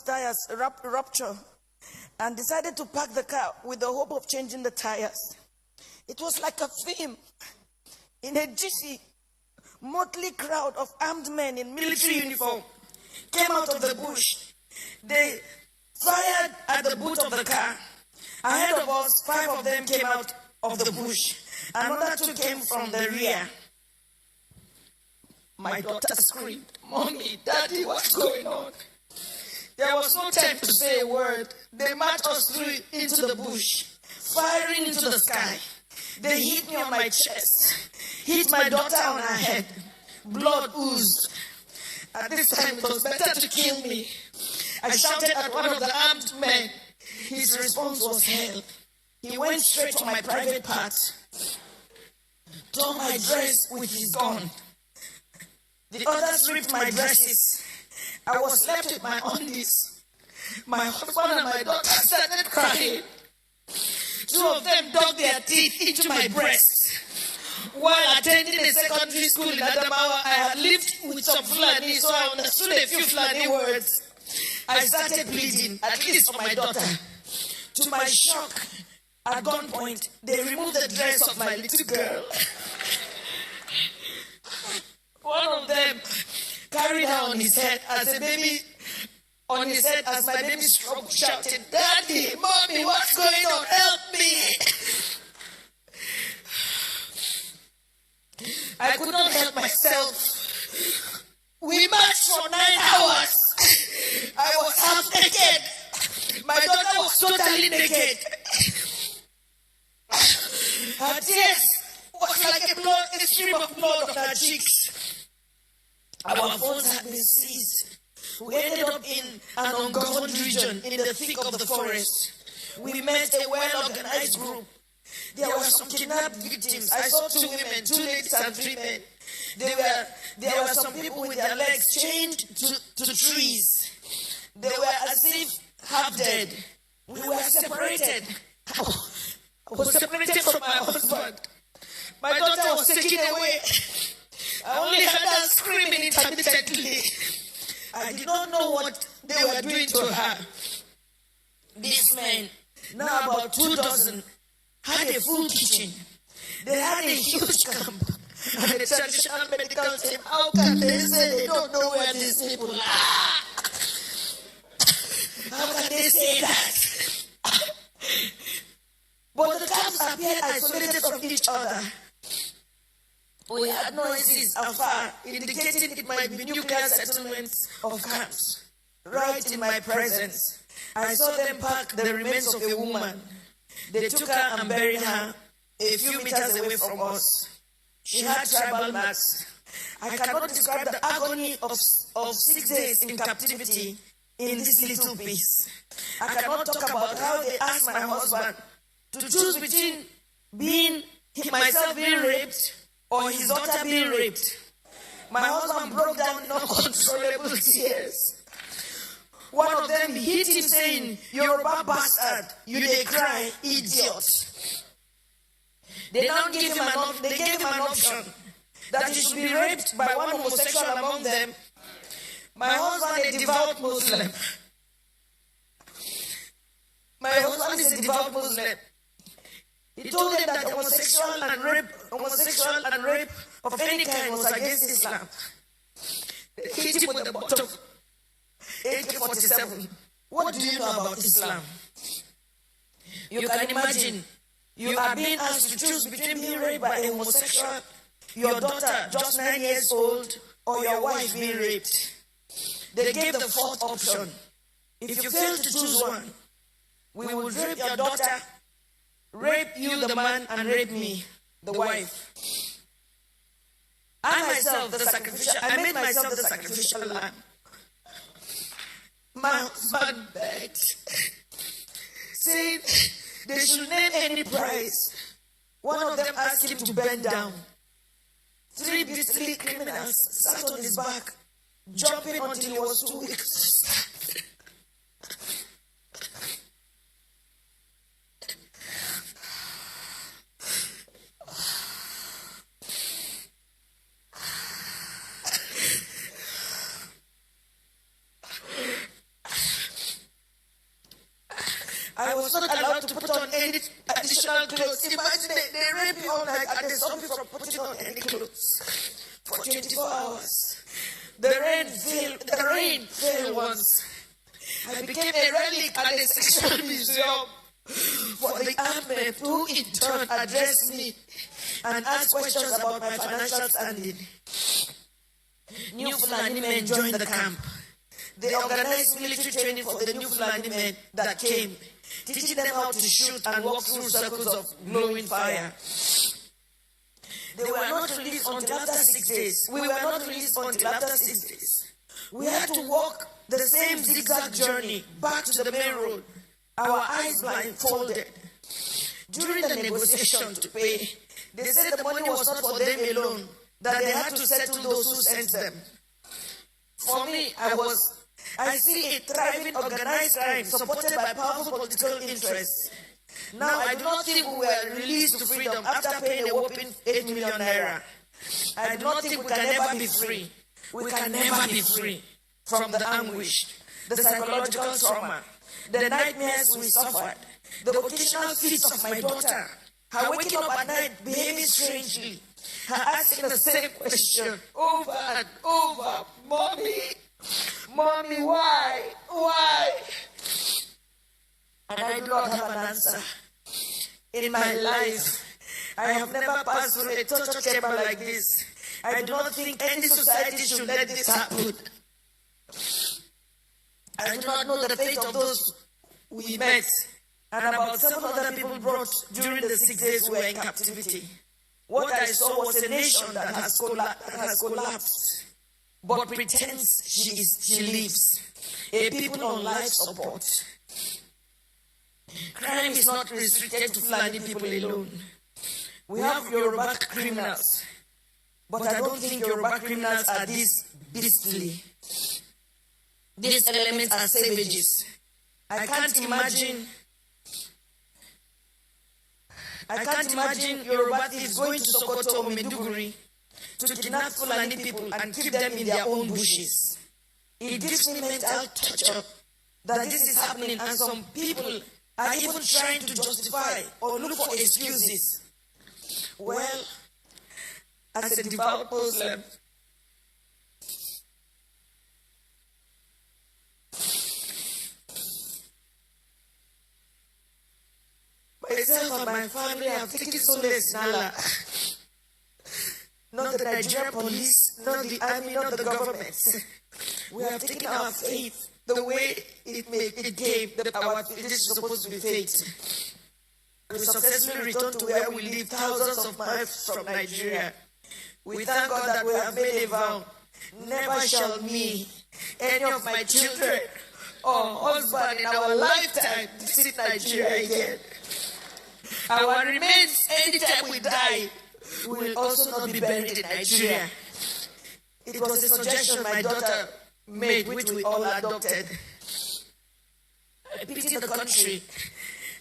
Tires rupture and decided to park the car with the hope of changing the tires. It was like a film. In a GC, motley crowd of armed men in military uniform came out of the bush. They fired at the boot of the car. Ahead of us, 5 of them came out of the bush. Another 2 came from the rear. My daughter screamed, "Mommy, Daddy, what's going on?" There was no time to say a word. They marched us through into the bush, firing into the sky. They hit me on my chest, hit my daughter on her head. Blood oozed. At this time, it was better to kill me. I shouted at one of the armed men. His response was hell. He went straight to my private part, tore my dress with his gun. The others ripped my dresses. I was left with my undies. My husband and my daughter started crying. 2 of them dug their teeth into my breast. While attending a secondary school in Adamawa, I had lived with some Fulani, so I understood a few Fulani words. I started bleeding, at least for my daughter. To my shock, at gunpoint, they removed the dress of my little girl. One of them carried her on his head as a baby, as my baby struggled, shouted, "Daddy, Mommy, what's going on? Help me!" I could not help myself. We marched for 9 hours. I was half naked. totally naked. Her tears was like a stream of blood on her cheeks. Our phones had been seized. We ended up in an ungoverned region in the thick of the forest. We met a well-organized group. There were some kidnapped victims. I saw 2 women, 2 ladies and 3 men. There were some people with their legs chained to trees. They were as if half dead. We were separated. I was separated from my husband. My daughter was taken away. I only heard her screaming intermittently. I did not know what they were doing to her. These men, now about 2 dozen, had a full kitchen. They had a huge camp and a traditional medical team. How can they say they don't know where these people are? How can they say that? But the camps appeared isolated from each other. We had noises afar indicating it might be nuclear settlements of camps. Right in my presence, I saw them pack the remains of a woman. They took her and buried her a few meters away from us. She had tribal marks. I cannot describe the agony of 6 days in captivity in this little piece. I cannot talk about how they asked my husband to choose between myself being raped or his daughter being raped. My husband broke down in uncontrollable tears. One of them hit him saying, "Yoruba bastard, you dey cry, idiot." They now gave him an option that he should be raped by one homosexual among them. My husband, a devout Muslim. My husband is a devout Muslim. He told them that homosexual and rape of any kind was against Islam. They hit him with the butt of AK-47. What do you know about Islam? You can imagine, you are being asked to choose between being raped by a homosexual, your daughter just 9 years old, or your wife being raped. They gave the 4th option. If you fail to choose one, we will rape your daughter, rape you, the man, and rape me, the wife. I made myself the sacrificial lamb. My husband begged, saying they should name any price. One of them asked him to bend down. 3 beastly criminals sat on his back, jumping until he was too weak to stand. I was not allowed to put on any additional clothes. Imagine they raped me all night and they stopped me from putting on any clothes for 24 hours. The rain fell once. I became a relic at a sexual museum for the armed men who in turn addressed me and asked questions about my financial standing. New Fulani men joined the camp. They organized military training for the new Fulani men that came, teaching them how to shoot and walk through circles of glowing fire. They were not released until after 6 days. We were not released until after 6 days. We had to walk the same zigzag journey back to the main road, our eyes blindfolded. During the negotiation to pay, they said the money was not for them alone, that they had to settle those who sent them. For me, I see a thriving organized crime supported by powerful political interests. Now, I do not think we were released to freedom after paying a whopping 8 million naira. I do not think we can never be free. We can never be free from the anguish, the psychological trauma, the nightmares we suffered, the occasional fits of my daughter, her waking up at night behaving strangely, her asking the same question over and over, Mommy, why? And I do not have an answer. In my life, I have never passed through a torture chamber like this. I do not think any society should let this happen. I do not know the fate of those we met and about 7 other people brought during the 6 days we were in captivity. What I saw was a nation that has collapsed, but pretends she lives. A people on life support. Crime is not restricted to Fulani people alone. We have Yoruba criminals, but I don't think Yoruba criminals are this beastly. These elements are savages. I can't imagine Yoruba thieves going to Sokoto or Maiduguri to kidnap Fulani people and keep them in their own bushes. It gives me mental torture that this is happening, and some people are even trying to justify or look for excuses. Well, as a devout Muslim, myself and my family have taken solace in Allah. Not the Nigerian police, not the army, not the government. We have taken our faith the way it came, this is supposed to be faith. We successfully returned to where we live thousands of miles from Nigeria. We thank God that we have made a vow. Never shall me, any of my children, or husband in our lifetime visit Nigeria again. Our remains, anytime we die, will also not be buried in Nigeria. It was a suggestion my daughter made, which we all adopted. I pity the country.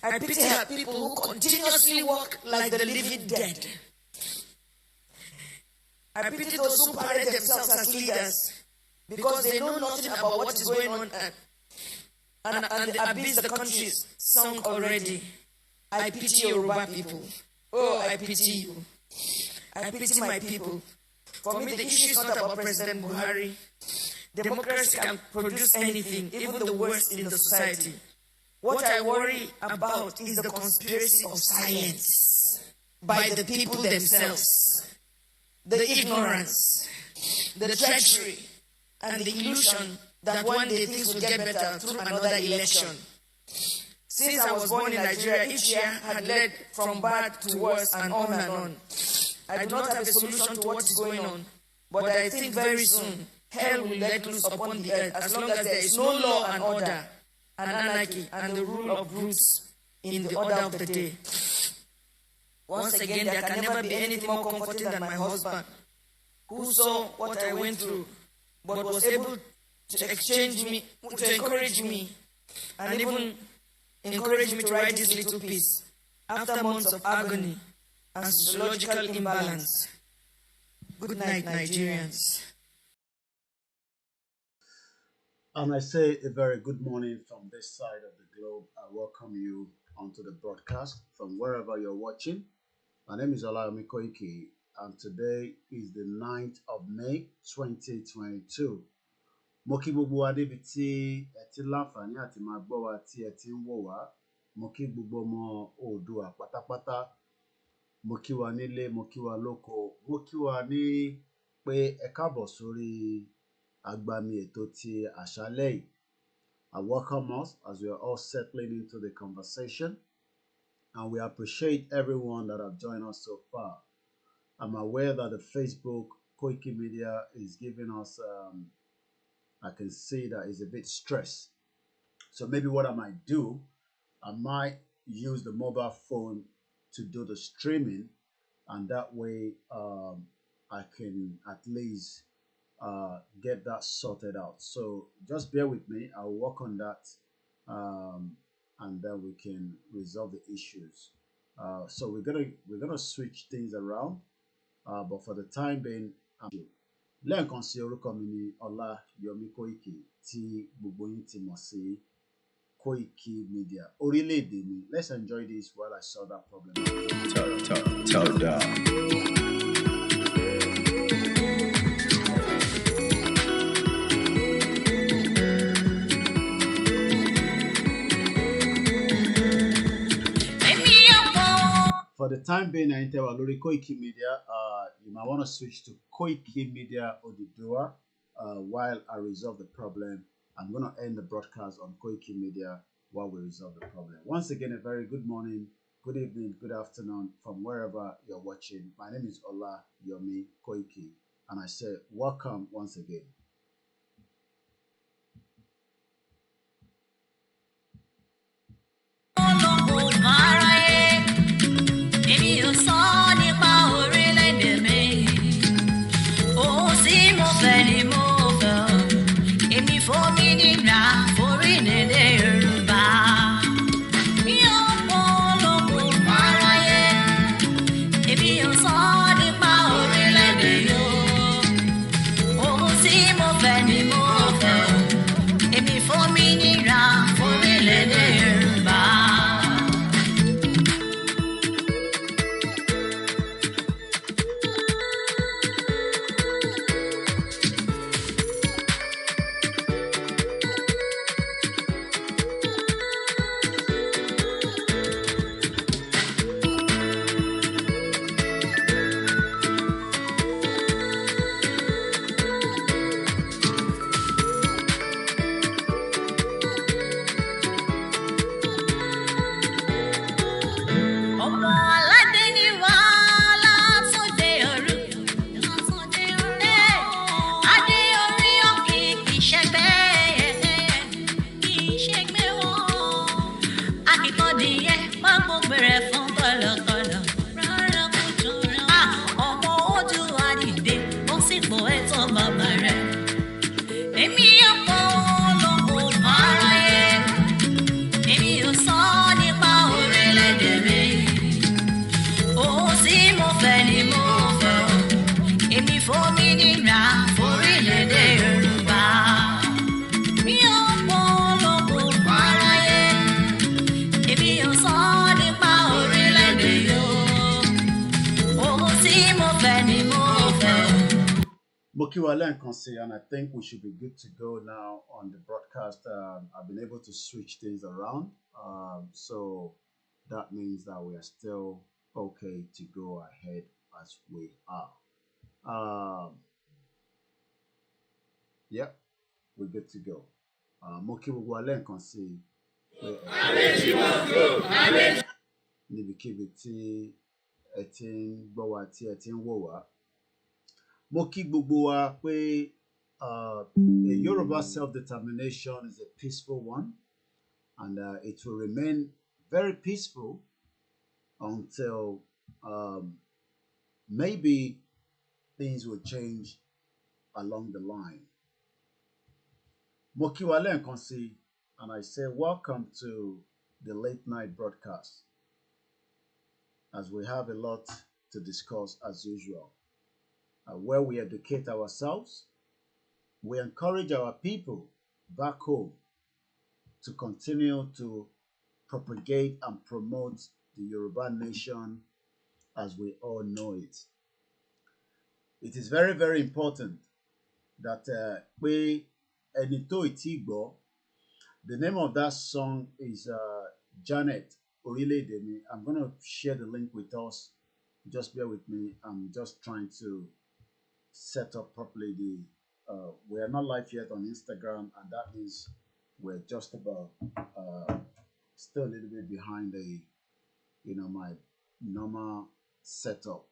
I pity her people who continuously walk like the living dead. I pity those who parade themselves as leaders because they know nothing about what is going on and the abyss the country is sunk already. I pity Yoruba people. Oh, I pity you. I pity my people. For me, the issue is not about President Buhari. Democracy can produce anything, even the worst in the society. What I worry about is the conspiracy of silence by the people themselves. The ignorance, the treachery, and the illusion that one day things will get better through another election. Since I was born in Nigeria, each year had led from bad to worse and on and on. I do not have a solution to what is going on, but I think very soon hell will let loose upon the earth as long as there is no law and order, and anarchy, and the rule of brutes in the order of the day. Once again, there can never be anything more comforting than my husband, who saw what I went through, but was able to encourage me, and even encourage me to write this little piece after months of agony and sociological imbalance. Good night, Nigerians. And I say a very good morning from this side of the globe. I welcome you onto the broadcast from wherever you're watching. My name is OLAMILEKAN, and today is the 9th of May 2022. Mo kí gbogbo wa níbi tí ẹ ti láǹfààní àti máa gbọ́ wa tí ẹ ti ń wò wá. Mo kí gbogbo ọmọ Oòduà pátápátá. Mo kí wa nílé, mo kí wa lóko, mo kí wa ní pé ẹ káàbọ̀ sórí agbami ètò ti àṣálẹ́ yìí. I welcome us as we are all settling into the conversation, and we appreciate everyone that have joined us so far. I'm aware that the Facebook KOIKIMEDIA is giving us, I can see that it's a bit stressed. So maybe what I might do, I might use the mobile phone to do the streaming, and that way I can at least get that sorted out. So just bear with me. I'll work on that, and then we can resolve the issues. So we're gonna switch things around, but for the time being, lẹ́ẹ̀kan sí orúkọ mi ní Ọláyọmí Kóìkì tí gbogbo yín ti mọ̀ sí Koiki Media. Orílẹ̀-èdè mi. Let's enjoy this while I solve that problem. Talk down. For the time being, I enter Lori Koiki Media. You might want to switch to Koiki Media Odudua while I resolve the problem. I'm going to end the broadcast on Koiki Media while we resolve the problem. Once again, a very good morning, good evening, good afternoon from wherever you're watching. My name is OLAMILEKAN, and I say welcome once again. And I think we should be good to go now on the broadcast. I've been able to switch things around, so that means that we are still okay to go ahead as we are. Yep, we're good to go. Níbikíbi tí ẹ ti ń gbọ́ wa tí ẹ ti ń wò wá. Mo kí gbogbo wa pé a Yoruba self-determination is a peaceful one, and it will remain very peaceful until maybe things will change along the line. Mo kí wa lẹ́ẹ̀kan sí, and I say welcome to the late night broadcast, as we have a lot to discuss as usual. Where we educate ourselves, we encourage our people back home to continue to propagate and promote the Yoruba nation as we all know it. It is very, very important that we Enito Itigbo, the name of that song is Janet Orile-Demi. I'm going to share the link with us. Just bear with me. I'm just trying to set up properly we are not live yet on Instagram, and that means we're just about still a little bit behind my normal setup.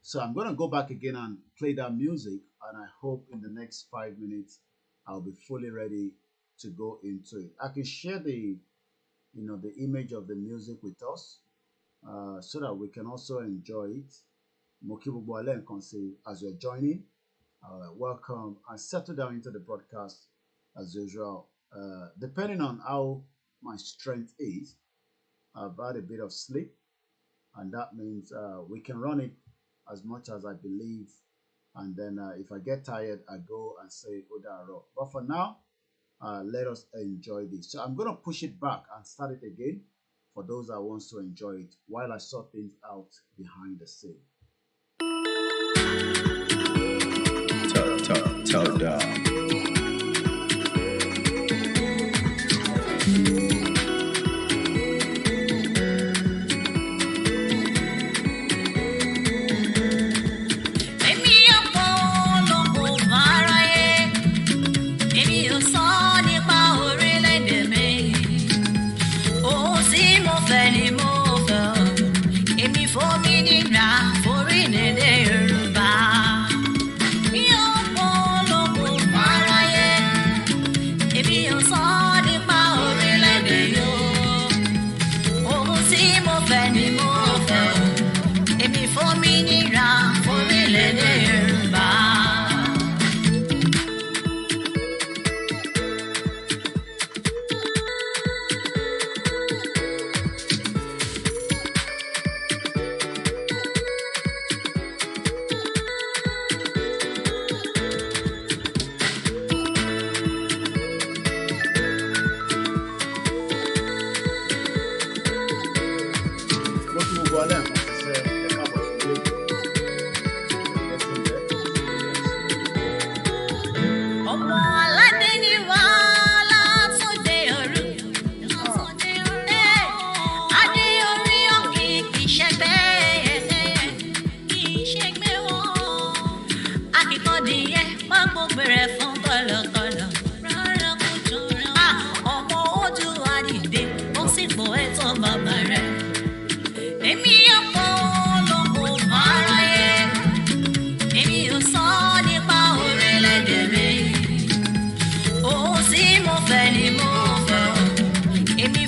So I'm going to go back again and play that music, and I hope in the next 5 minutes I'll be fully ready to go into it. I can share the image of the music with us, so that we can also enjoy it. As you're joining, welcome and settle down into the broadcast as usual. Depending on how my strength is, I've had a bit of sleep, and that means we can run it as much as I believe, and then if I get tired, I go and say Odaro. But for now, let us enjoy this. So I'm going to push it back and start it again for those that wants to enjoy it while I sort things out behind the scene. Tell down.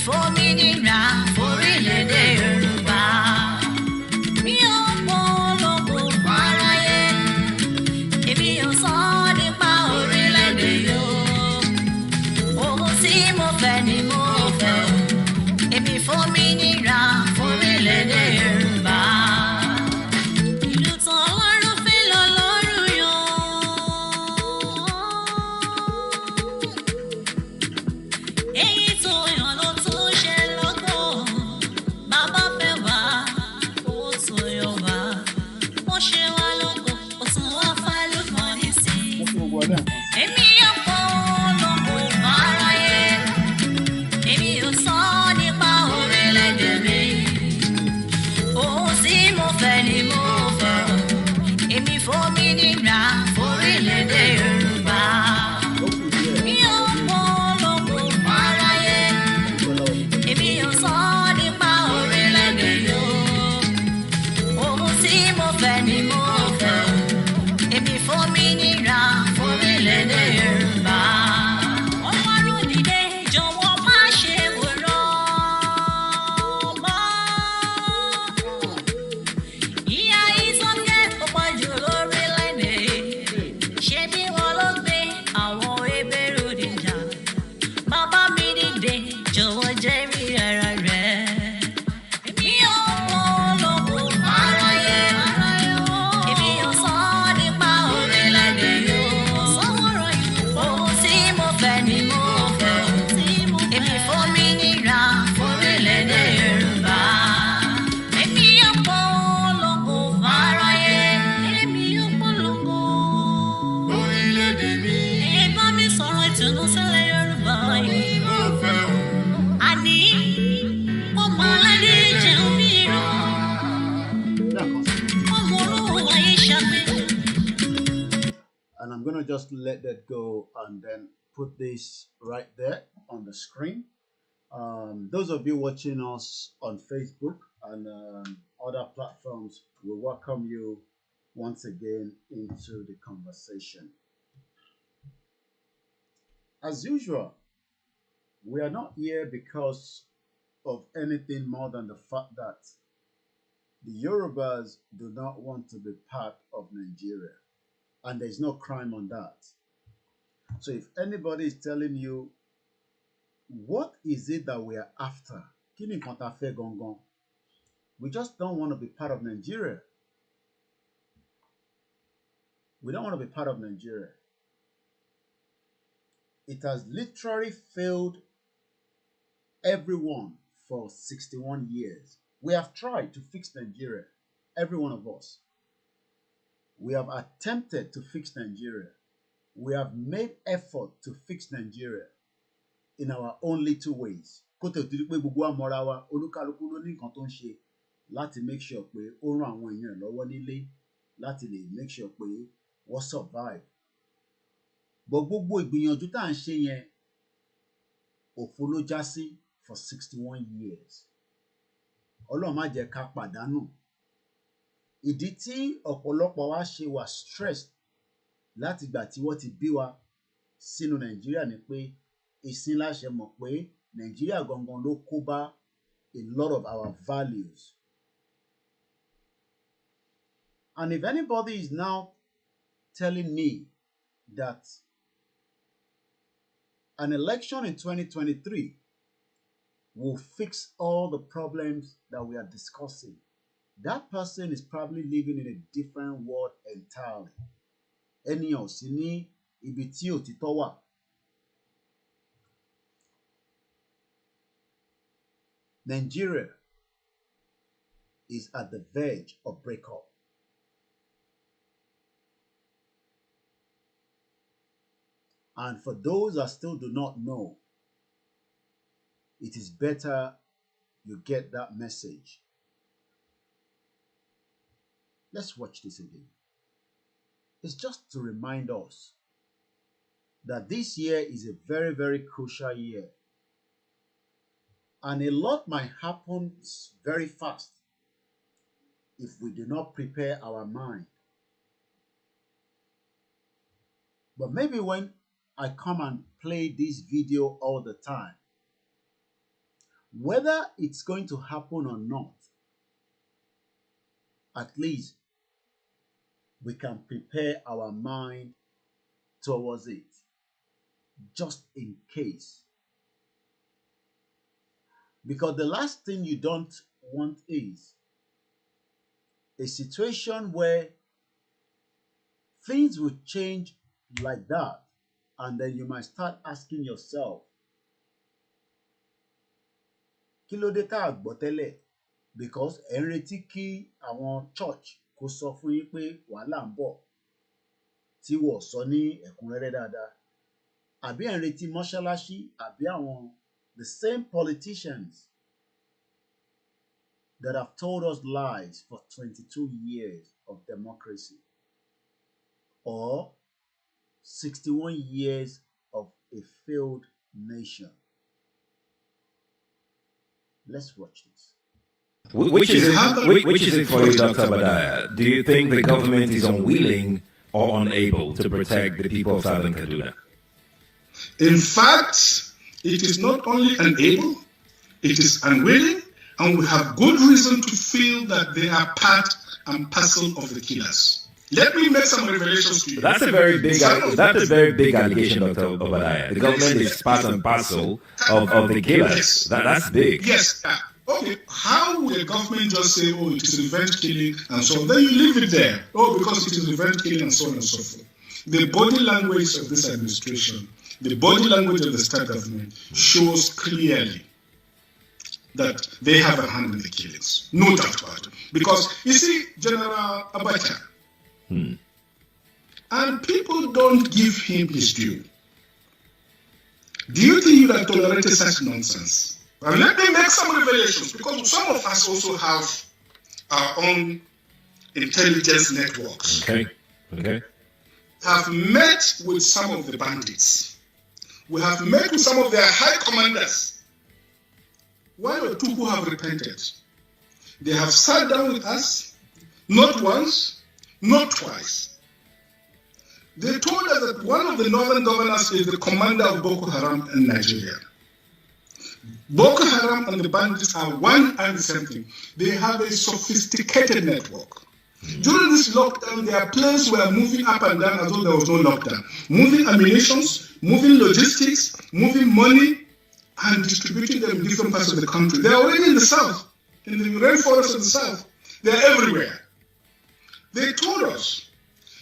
fòmìnira fórílẹ̀-èdè Yorùbá. Mi ò polongo fáráyé, èmi ò sọ nípa orílẹ̀-èdè yóò. Ohun tí mo fẹ́ ni mo fẹ́, èmi fòmìnira fórílẹ̀-èdè Yorùbá. Ìlú tán lọ́rùn fi lọ lọ́rùn yọ. Èyí tó yàn ló tún ṣe lọ́kọ̀. Bàbá fẹ́ wá, ó tó yọ wá. Wọ́n ṣe wá lọ́kọ̀, ó tún wá fálù kan ní sí. Èmi ò polongo fáráyé, èmi ò sọ nípa orílẹ̀-èdè mi. Ohun tí mo fẹ́ ni mo fẹ́, èmi fòmìnira fórílẹ̀-èdè Yorùbá. Mi ò polongo fáráyé, èmi ò sọ nípa orílẹ̀-èdè yóò. Ohun tí mo fẹ́ ni mo fẹ́, èmi fòmìnira fórílẹ̀-èdè Yorùbá. Ọmọ Arúndìdé jọ̀wọ́ má ṣe wòran mọ́. Ìyà ìsọ̀kẹ́ ó pọ̀ jù lórílẹ̀-èdè. Ṣé bí wọ́n ló gbé àwọn ebèrú níjà? Bàbá mi dìde jọ̀wọ́ jẹ́rìí ara rẹ̀. Èmi ò polongo fáráyé, èmi ò sọ nípa orílẹ̀-èdè yóò. Ohun tí mo fẹ́ ni mo fẹ́, èmi fòmìnira fórílẹ̀-èdè Yorùbá. Èmi ò polongo fáráyé, èmi ò polongo orílẹ̀-èdè mi. Ẹ bá mi sọ̀rọ̀ ìtùnú sílẹ̀ Yorùbá yìí. Àní ọmọ aládé jẹun bí irọ́, ọmọ olówó wáyé ṣàgbé. And I'm going to just let that go and then put this right there on the screen. Those of you watching us on Facebook and other platforms, we welcome you once again into the conversation. As usual, we are not here because of anything more than the fact that the Yorubas do not want to be part of Nigeria. And there's no crime on that. So if anybody is telling you, what is it that we are after? Kí ni nǹkan tá fẹ́ gangan? We just don't want to be part of Nigeria. We don't want to be part of Nigeria. It has literally failed everyone for 61 years. We have tried to fix Nigeria, every one of us. We have attempted to fix Nigeria. We have made effort to fix Nigeria in our own little ways. Kó tó di pé gbogbo wa mọ́ra wa, olúkálùkù ló ní nǹkan tó ń ṣe láti make sure pé ó ràn àwọn èèyàn lọ́wọ́ nílé láti lè make sure pé wọ́n survive. But gbogbo ìgbìyànjú tá à ń ṣe yẹn òfo ló já sí for 61 years. Ọlọ́run má jẹ́ ká pàdánù. Ìdí tí ọ̀pọ̀lọpọ̀ wa ṣe wà stressed láti ìgbà tí wọ́n ti bí wa sínú Nàìjíríà ni pé ìsìn la ṣe mọ̀ pé Nàìjíríà gangan ló kó bá a lot of our values. And if anybody is now telling me that an election in 2023 will fix all the problems that we are discussing, that person is probably living in a different world entirely. Ènìyàn ò sí ní ibi tí òtítọ́ wà. Nigeria is at the verge of breakup. And for those that still do not know, it is better you get that message. Let's watch this again. It's just to remind us that this year is a very, very crucial year. And a lot might happen very fast if we do not prepare our mind. But maybe when I come and play this video all the time, Whether it's going to happen or not, at least we can prepare our mind towards it, just in case. Because the last thing you don't want is a situation where things will change like that, and then you might start asking yourself, kí ló dé tá a gbọ́ tẹ́lẹ̀? Because ẹ̀ ń retí kí àwọn church kó sọ fún yín pé wàhálà ń bọ̀ tí wọ́n sọ ní ẹ̀kúnrẹ́rẹ́ dáadáa. Àbí ẹ̀ ń retí mọ́ṣáláṣí àbí àwọn the same politicians that have told us lies for 22 years of democracy or 61 years of a failed nation. Let's watch this. Which is it for you, Dr. Badaya? Do you think the government is unwilling or unable to protect the people of Southern Kaduna? In fact, it is not only unable, it is unwilling, and we have good reason to feel that they are part and parcel of the killers. Let me make some revelations to you. That's a very big allegation, Dr. Obadiah. The government is part and parcel of the killers. Yes. That's big. Yes. Okay, how will the government just say, oh, it is revenge killing and so on? Then you leave it there. Oh, because it is revenge killing and so on and so forth. The body language of this administration, the body language of the state government shows clearly that they have a hand in the killings. No doubt about it. Because, you see, General Abacha, and people don't give him his due. Do you think you have tolerated such nonsense? And let me make some revelations, because some of us also have our own intelligence networks. Okay. Have met with some of the bandits. We have met with some of their high commanders. One or two who have repented. They have sat down with us, not once, not twice. They told us that one of the northern governors is the commander of Boko Haram in Nigeria. Boko Haram and the bandits are one and the same thing. They have a sophisticated network. During this lockdown, their planes were moving up and down as though there was no lockdown. Moving ammunitions, moving logistics, moving money, and distributing them in different parts of the country. They're already in the south, in the rainforest of the south. They're everywhere. They told us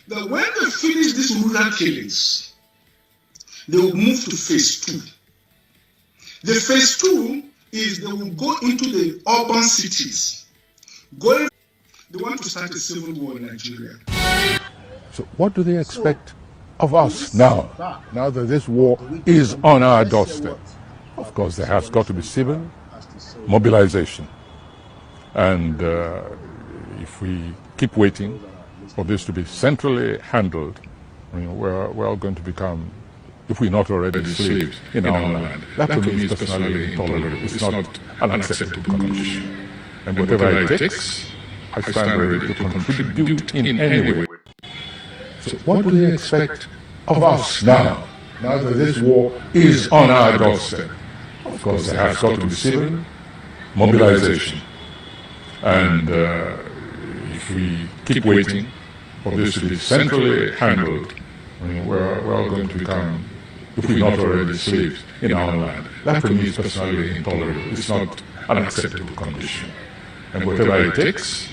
that when they finish these rural killings, they will move to phase 2. The phase 2 is they will go into the urban cities. They want to start a civil war in Nigeria. So what do they expect of us now that this war is on our doorstep? Of course, there has got to be civil mobilization. And if we keep waiting for this to be centrally handled, we're all going to become, if we're not already slaves in our land. That to me is personally intolerable. It's not an acceptable condition. And whatever it takes, I stand ready to contribute in any way. So what do they expect of us now that this war is on our doorstep? Of course, there has got to be civil mobilization. And if we keep waiting for this to be centrally handled, we're all going to become, if we're not already slaves in our land. That to me is personally intolerable. It's not an acceptable condition. And whatever it takes,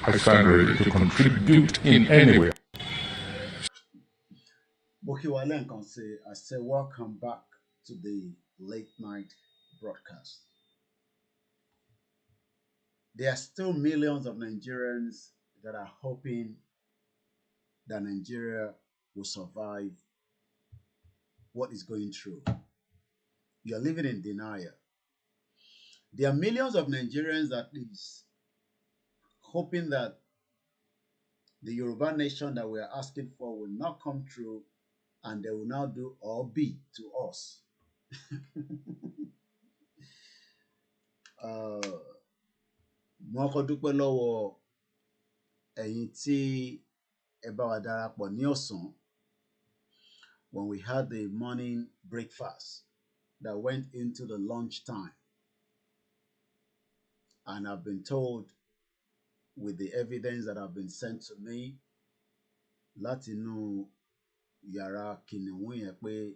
I stand ready to contribute in any way. I say welcome back to the late night broadcast. There are still millions of Nigerians that are hoping that Nigeria will survive what is going through. You are living in denial. There are millions of Nigerians that is hoping that the Yoruba nation that we are asking for will not come true, and they will now do or be to us. Mo kọ́ dúpẹ́ lọ́wọ́ ẹ̀yin tí ẹ bá wa darapọ̀ ní ọ̀sán when we had the morning breakfast that went into the lunch time. And I've been told, with the evidence that have been sent to me, látinú yàrá kìnìún yẹn pé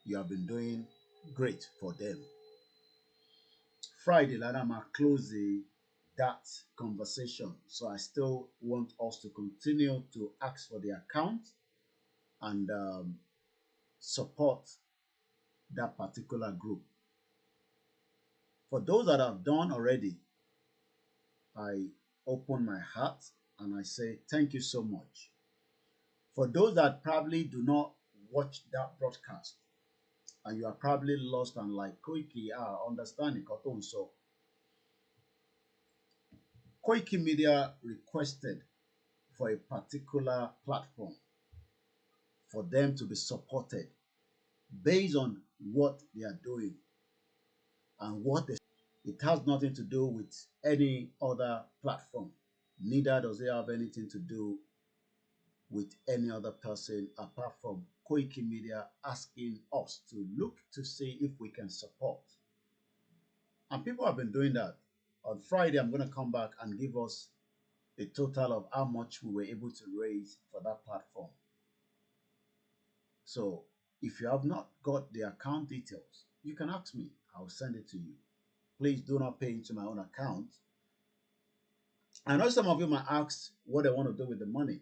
you have been doing great for them. Friday, Lada ma close that conversation. So I still want us to continue to ask for the account and support that particular group. For those that have done already, I open my heart and I say thank you so much. For those that probably do not watch that broadcast and you are probably lost and like Koiki, understand it, so KOIKIMEDIA requested for a particular platform for them to be supported based on what they are doing and what they. It has nothing to do with any other platform. Neither does it have anything to do with any other person apart from KOIKIMEDIA asking us to look to see if we can support. And people have been doing that. On Friday, I'm going to come back and give us a total of how much we were able to raise for that platform. So if you have not got the account details, you can ask me. I'll send it to you. Please do not pay into my own account. I know some of you might ask what I want to do with the money,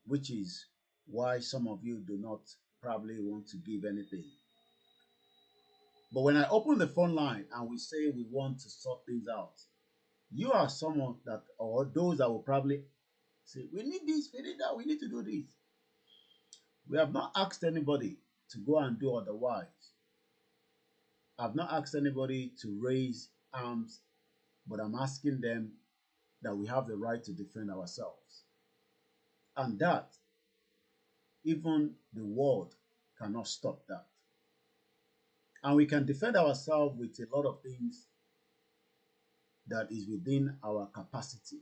which is why some of you do not probably want to give anything. But when I open the phone line and we say we want to sort things out, you are someone that, or those that will probably say, we need this, we need that, we need to do this. We have not asked anybody to go and do otherwise. I've not asked anybody to raise arms, but I'm asking them that we have the right to defend ourselves. And that, even the world cannot stop that. And we can defend ourselves with a lot of things that is within our capacity.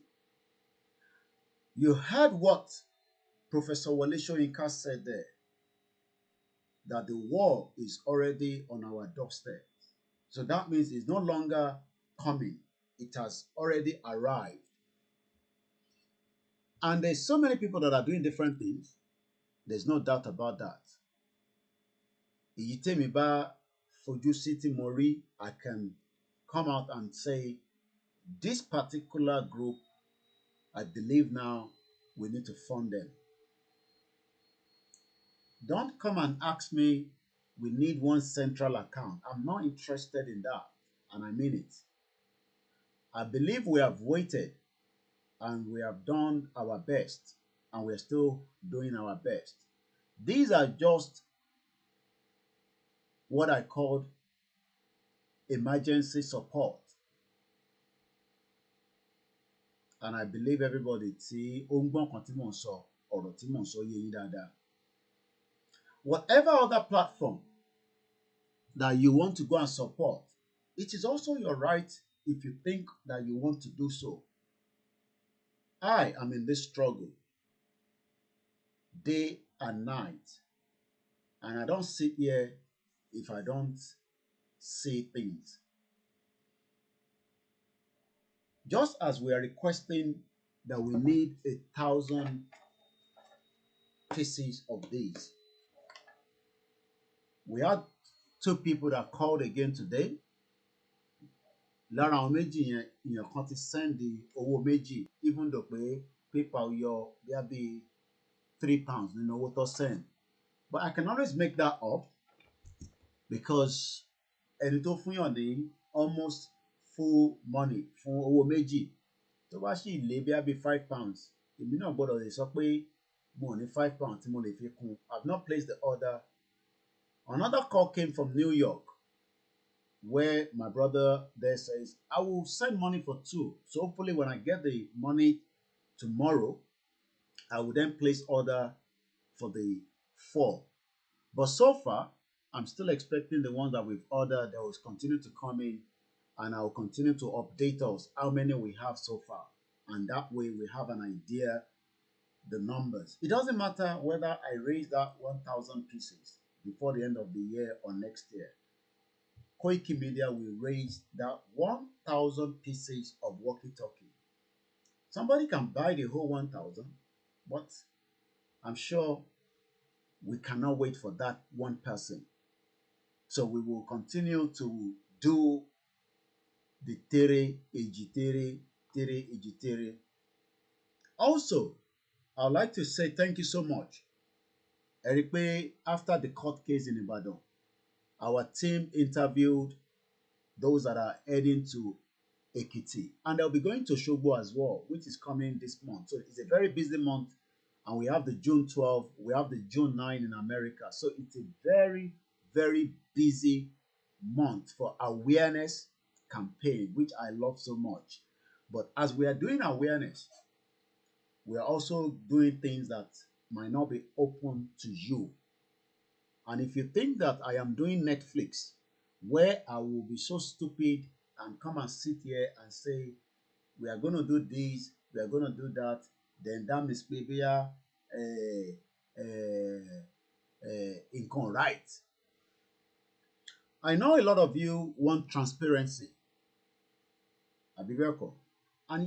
You heard what Professor Wole Soyinka said there, that the war is already on our doorstep. So that means it's no longer coming. It has already arrived. And there's so many people that are doing different things. There's no doubt about that. Iyitemi ba fojú sí tí mo rí, I can come out and say, this particular group, I believe now we need to fund them. Don't come and ask me, we need one central account. I'm not interested in that, and I mean it. I believe we have waited and we have done our best, and we're still doing our best. These are just what I called emergency support. And I believe everybody tí ó ń gbọ́ nǹkan tí mò ń sọ, ọ̀rọ̀ tí mò ń sọ yé yín dáadáa. Whatever other platform that you want to go and support, it is also your right if you think that you want to do so. I am in this struggle day and night, and I don't sit here if I don't see things. Just as we are requesting that we need 1,000 pieces of these, we had 2 people that called again today. Lára àwọn méjì yẹn, èèyàn kan ti send owó méjì, even though pé PayPal yọ bí £3 nínú owó tó send. But I can always make that up because ẹni tó fún yàn ní almost full money fún owó méjì, tó bá sì lé bí £5, èmi náà gbọ́dọ̀ lè sọ pé mo ní £5 tí mo lè fi kún. I've not placed the order. Another call came from New York, where my brother there says, I will send money for 2. So hopefully when I get the money tomorrow, I will then place order for the 4. But so far, I'm still expecting the ones that we've ordered that will continue to come in, and I will continue to update us how many we have so far. And that way we have an idea, the numbers. It doesn't matter whether I raise that 1,000 pieces before the end of the year or next year. KOIKIMEDIA will raise that 1,000 pieces of walkie-talkie. Somebody can buy the whole 1,000, but I'm sure we cannot wait for that one person. So we will continue to do the tere, ejitere. Also, I'd like to say thank you so much. Eripe, after the court case in Ibadan, our team interviewed those that are heading to Ekiti, and they'll be going to Shogbo as well, which is coming this month. So it's a very busy month, and we have the June 12, we have the June 9 in America. So it's a very, very busy month for awareness campaign, which I love so much. But as we are doing awareness, we are also doing things that might not be open to you. And if you think that I am doing Netflix, where I will be so stupid and come and sit here and say, we are going to do this, we are going to do that, then that means maybe income right. I know a lot of you want transparency. And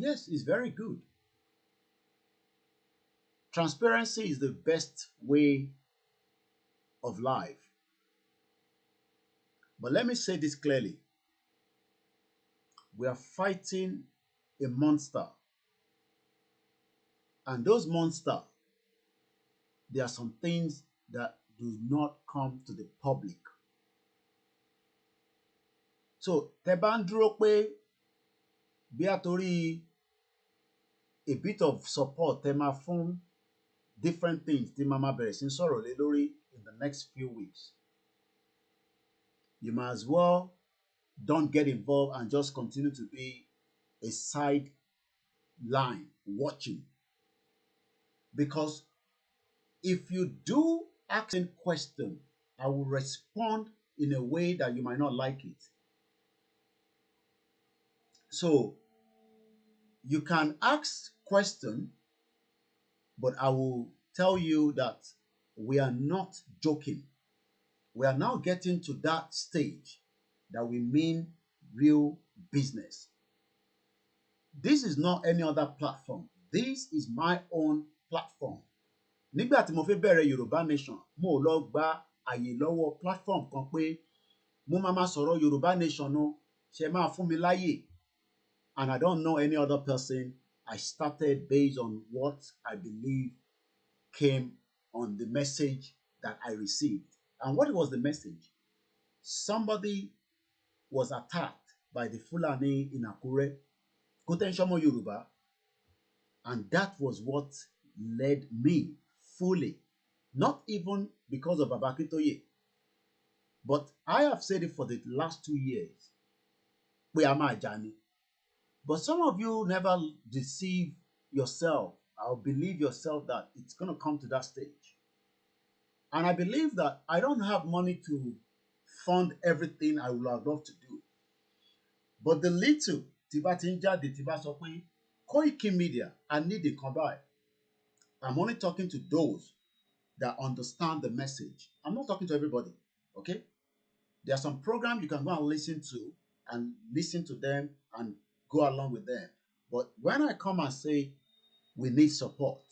yes, it's very good. Transparency is the best way of life. But let me say this clearly. We are fighting a monster. And those monsters, there are some things that do not come to the public. So, tẹ́ bá ń dúró pé bí a torí a bit of support tẹ́ máa fún different things tí màmá bẹ̀rẹ̀ sí sọ̀rọ̀ lé lórí in the next few weeks. You might as well don't get involved and just continue to be a side line watching. Because if you do ask a question, I will respond in a way that you might not like it. So you can ask question, but I will tell you that we are not joking. We are now getting to that stage that we mean real business. This is not any other platform. This is my own platform. Nígbà tí mo fẹ́ bẹ̀rẹ̀ Yorùbá Nation, mo lọ gba àyè lọ́wọ́ platform kan pé mo máa sọ̀rọ̀ Yorùbá Nation o, ṣe máa fún mi láyè. And I don't know any other person. I started based on what I believe came on the message that I received. And what was the message? Somebody was attacked by the Fulani in Akure, Kotenshomo Yoruba, and that was what led me fully, not even because of Babakitoye, but I have said it for the last 2 years. We are my journey. But some of you never deceive yourself or believe yourself that it's going to come to that stage. And I believe that I don't have money to fund everything I would have loved to do. But the little, Tibatinja, the Tibasopi, KOIKIMEDIA, I need to come by. I'm only talking to those that understand the message. I'm not talking to everybody, okay? There are some programs you can go and listen to them and go along with them. But when I come and say we need support,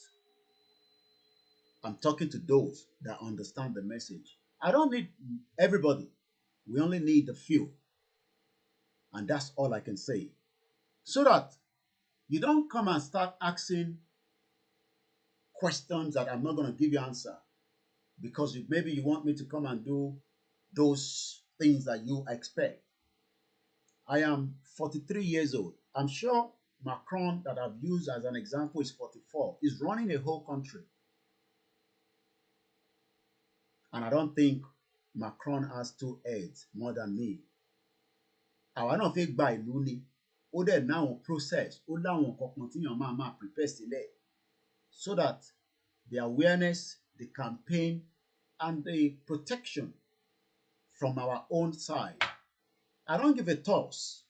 I'm talking to those that understand the message. I don't need everybody. We only need a few. And that's all I can say. So that you don't come and start asking questions that I'm not going to give you answer. Because maybe you want me to come and do those things that you expect. I am 43 years old. I'm sure Macron, that I've used as an example, is 44. He's running a whole country. And I don't think Macron has 2 heads more than me. Àwa náà fẹ́ gba ìlú ni. Ó dẹ̀ náwọn process, ó láwọn kankan tí yàn máa prepare sílẹ̀. So that the awareness, the campaign, and the protection from our own side. I don't give a toss.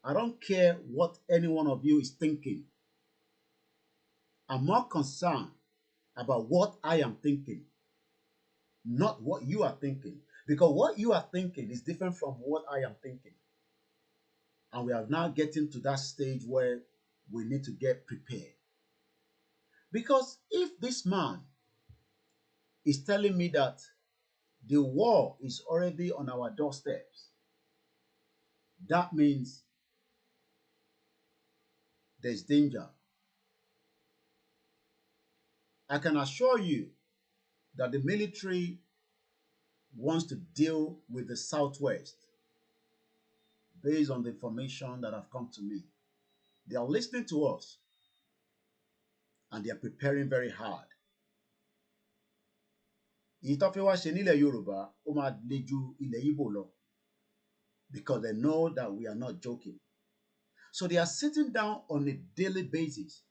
I don't care what any one of you is thinking. I'm more concerned about what I am thinking, not what you are thinking. Because what you are thinking is different from what I am thinking. And we are now getting to that stage where we need to get prepared. Because if this man is telling me that the war is already on our doorsteps, that means there's danger. I can assure you that the military wants to deal with the Southwest based on the information that have come to me. They are listening to us and they are preparing very hard. Yoruba, because they know that we are not joking. So they are sitting down on a daily basis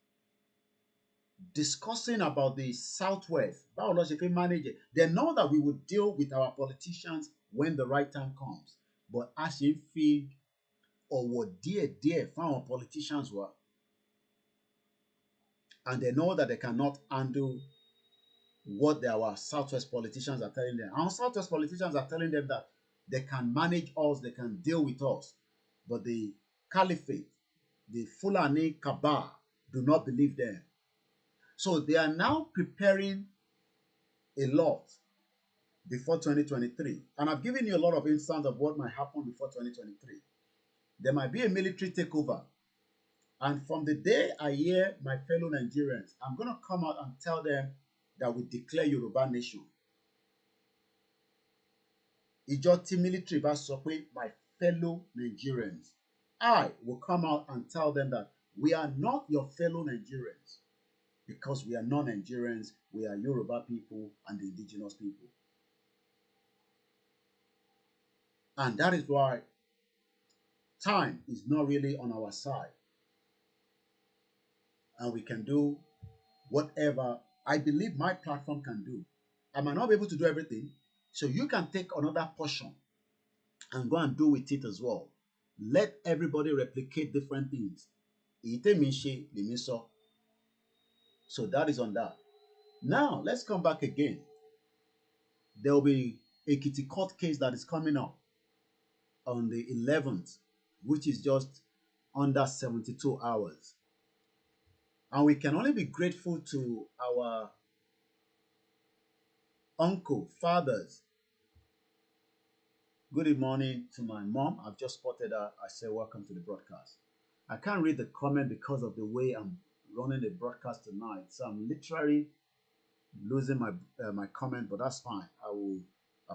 discussing about the Southwest. They know that we will deal with our politicians when the right time comes. But as you feel or what dear from our politicians were, and they know that they cannot handle what our Southwest politicians are telling them. Our Southwest politicians are telling them that they can manage us, they can deal with us. But the Caliphate, the Fulani Kaaba, do not believe them. So they are now preparing a lot before 2023. And I've given you a lot of insights of what might happen before 2023. There might be a military takeover. And from the day I hear my fellow Nigerians, I'm going to come out and tell them that we declare Yoruba nation. Ijoti military bá sọ pé my fellow Nigerians, I will come out and tell them that we are not your fellow Nigerians because we are non-Nigerians, we are Yoruba people and the indigenous people. And that is why time is not really on our side. And we can do whatever I believe my platform can do. I might not be able to do everything, so you can take another portion and go and do with it as well. Let everybody replicate different things. So that is on that. Now, let's come back again. There will be a Ekiti court case that is coming up on the 11th, which is just under 72 hours. And we can only be grateful to our uncle, fathers. Good morning to my mom. I've just spotted her. I say welcome to the broadcast. I can't read the comment because of the way I'm running the broadcast tonight. So I'm literally losing my comment, but that's fine. I'll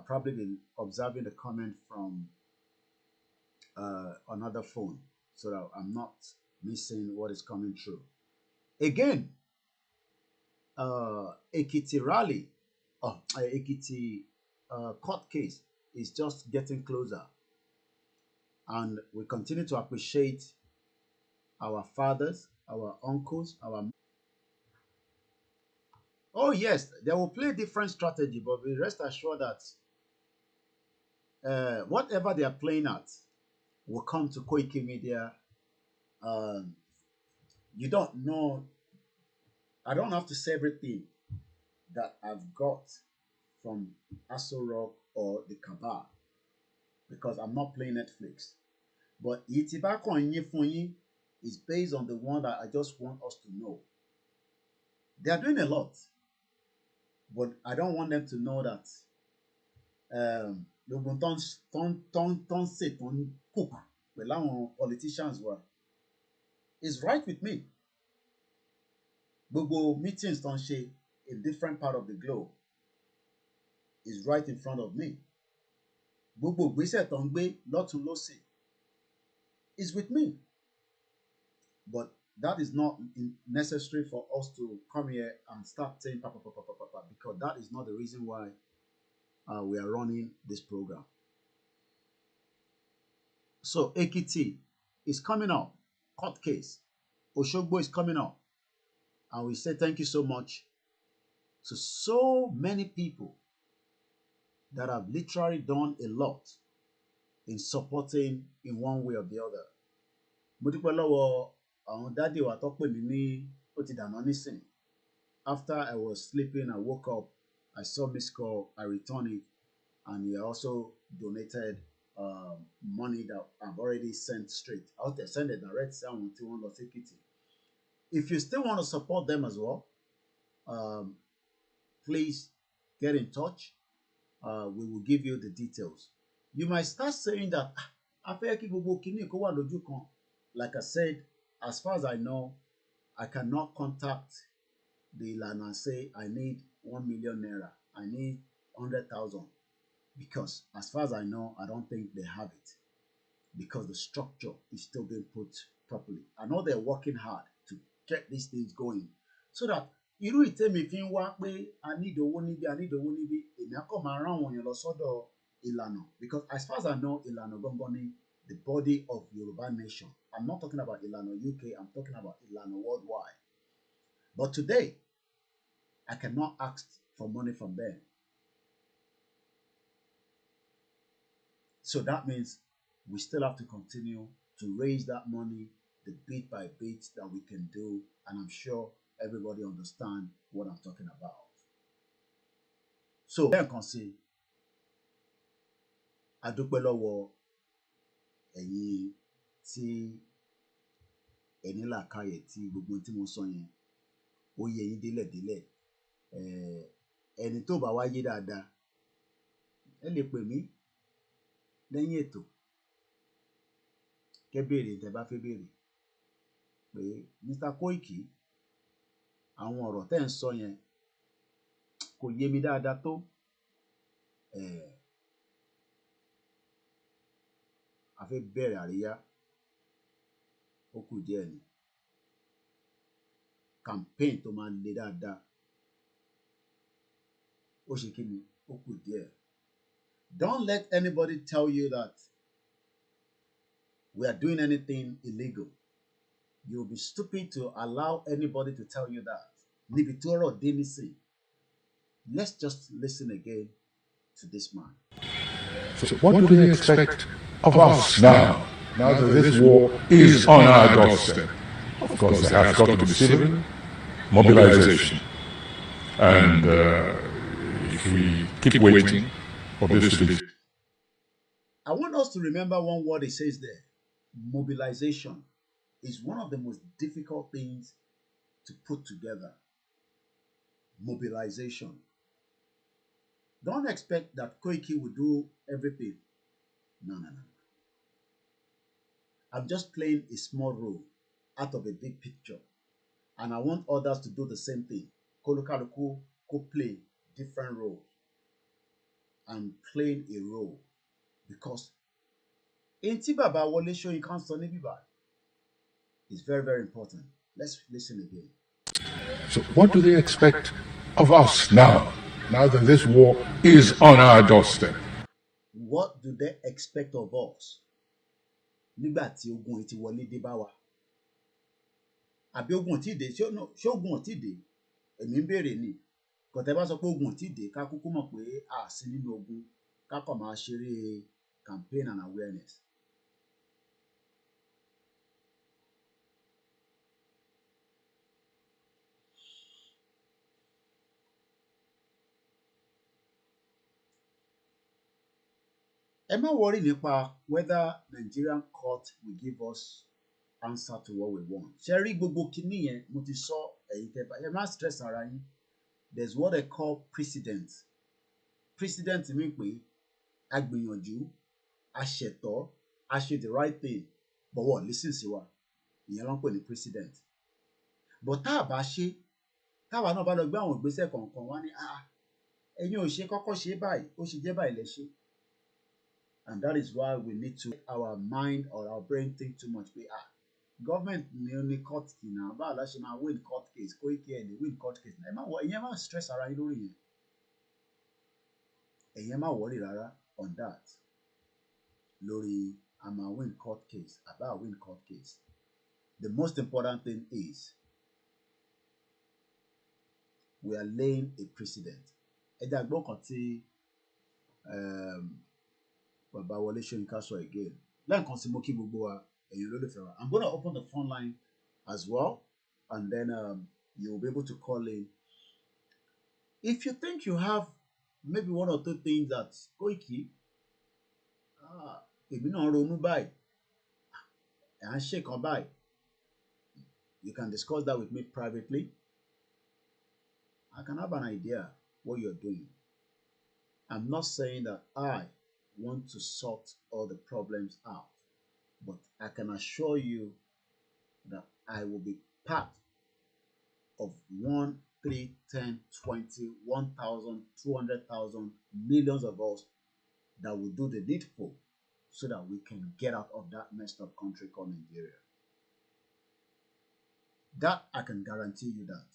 probably be observing the comment from another phone so that I'm not missing what is coming through. Again, Ekiti rally, Ekiti court case is just getting closer. And we continue to appreciate our fathers, our uncles, Oh yes, they will play different strategy, but we rest assured that whatever they are playing at will come to KOIKIMEDIA. You don't know, I don't have to say everything that I've got from Aso Rock or the Kaaba because I'm not playing Netflix. But Itibako Funyi is based on the one that I just want us to know. They are doing a lot, but I don't want them to know that politicians were. It's right with me. Gbogbo meetings don't share in different part of the globe is right in front of me. Gbogbo gbèsè tó ń gbé lọ́tùn lósì is with me. But that is not necessary for us to come here and start saying papa, because that is not the reason why we are running this program. So Ekiti is coming up, court case. Oshogbo is coming up. And we say thank you so much to so many people that have literally done a lot in supporting in one way or the other. Mo dúpẹ́ lọ́wọ́ àwọn daddy wa tó pè mí ní ó ti dáná nísìn. After I was sleeping, I woke up, I saw missed call, I returned it, and he also donated money that I've already sent straight. I'll send a direct sound to one of Ekiti. If you still want to support them as well, please get in touch. We will give you the details. You might start saying that, like I said, as far as I know, I cannot contact the land and say I need 1 million naira, I need 100,000, because as far as I know, I don't think they have it, because the structure is still being put properly. I know they're working hard to get these things going, so that irú ìtẹ́mi fi ń wá pé I need owó níbí, èmi á kàn máa rán àwọn èèyàn lọ sọ́dọ̀ ìlànà, because as far as I know, ìlànà gangan ni the body of Yoruba nation. I'm not talking about ìlànà UK, I'm talking about ìlànà worldwide. But today, I cannot ask for money from them. So that means we still have to continue to raise that money, the bit by bit that we can do, and I'm sure everybody understand what I'm talking about. So, lẹ́ẹ̀kan sí, a dúpẹ́ lọ́wọ́ ẹ̀yin tí ẹni làákàyè tí gbogbo tí mo sọ yẹn ó yé yín délẹ̀délẹ̀. Ẹni tó bá wá yé dáadáa, ẹ lè pè mí lẹ́yìn ètò kẹ́ béèrè tẹ́ bá fẹ́ béèrè pé Mr. Koiki, àwọn ọ̀rọ̀ tẹ́ ń sọ yẹn kò yé mi dáadáa tó. A fẹ́ bẹ̀rẹ̀ àríyá, ó kù díẹ̀ ni. Campaign tó máa le dáadáa, ó ṣe kí ni, ó kù díẹ̀. Don't let anybody tell you that we are doing anything illegal. You'll be stupid to allow anybody to tell you that. Níbi tí ọ̀rọ̀ dé nísìn. Let's just listen again to this man. So what do they expect of us now that this war is on our doorstep? Of course, there has got to be civil mobilization. And if we keep waiting for this to be... I want us to remember one word it says there. Mobilization is one of the most difficult things to put together. Mobilization. Don't expect that Koiki will do everything. No. I'm just playing a small role out of a big picture. And I want others to do the same thing. Kolukaluku could play different roles. And playing a role. Because Enti Baba Wole showing constant is very, very important. Let's listen again. So what do they expect of us now that this war is on our doorstep? What do they expect of us? Nígbà tí ogun ti wọlé dé bá wa. Àbí ogun ti dé, ṣé ogun ti dé? Èmi ń béèrè ni. Kò tẹ́ bá sọ pé ogun ti dé, ká kúkú mọ̀ pé a sí nínú ogun, ká kàn máa ṣeré campaign and awareness. Ẹ má worry nípa whether Nigerian court will give us answer to what we want. Ṣé rí gbogbo kinní yẹn mo ti sọ ẹ̀yin tẹ́ bá ẹ má stress ara yín. There's what they call precedent. Precedent mean pé a gbìyànjú, a ṣẹ̀tọ́, a ṣe the right thing, but what listen sí wa. Ìyẹn ló ń pè ní precedent. But tá a bá ṣe, táwa náà bá lọ gbé àwọn ìgbésẹ̀ kọ̀ọ̀kan wá ní ẹ̀yin ò ṣe kọ́kọ́ ṣe báyìí, ó ṣe jẹ́ báyìí lẹ ṣe. And that is why we need to our mind or our brain think too much. Government ni only court key now. Báwo la ṣe máa win court case? Koiki ẹ̀ lè win court case. Ìyẹn má stress ara yín lórí yẹn. Ẹ̀yin má worry rárá on that. Lórí a máa win court case, àbá win court case. The most important thing is we are laying a precedent. Ẹ jẹ́ àgbọ̀ kan tí Baba Wole Soyinka sọ again. Lẹ́ẹ̀kan sí mo kí gbogbo wa ẹ̀yin olólùfẹ́ wa. I'm going to open the phone line as well, and then you will be able to call in. If you think you have maybe one or two things that Koiki, èmi náà ronú báyìí, à ń ṣe kan báyìí. You can discuss that with me privately. I can have an idea what you're doing. I'm not saying that I want to sort all the problems out, but I can assure you that I will be part of 1, 3, 10, 20, 1,000, 200,000, millions of us that will do the needful so that we can get out of that messed up country called Nigeria. That I can guarantee you that.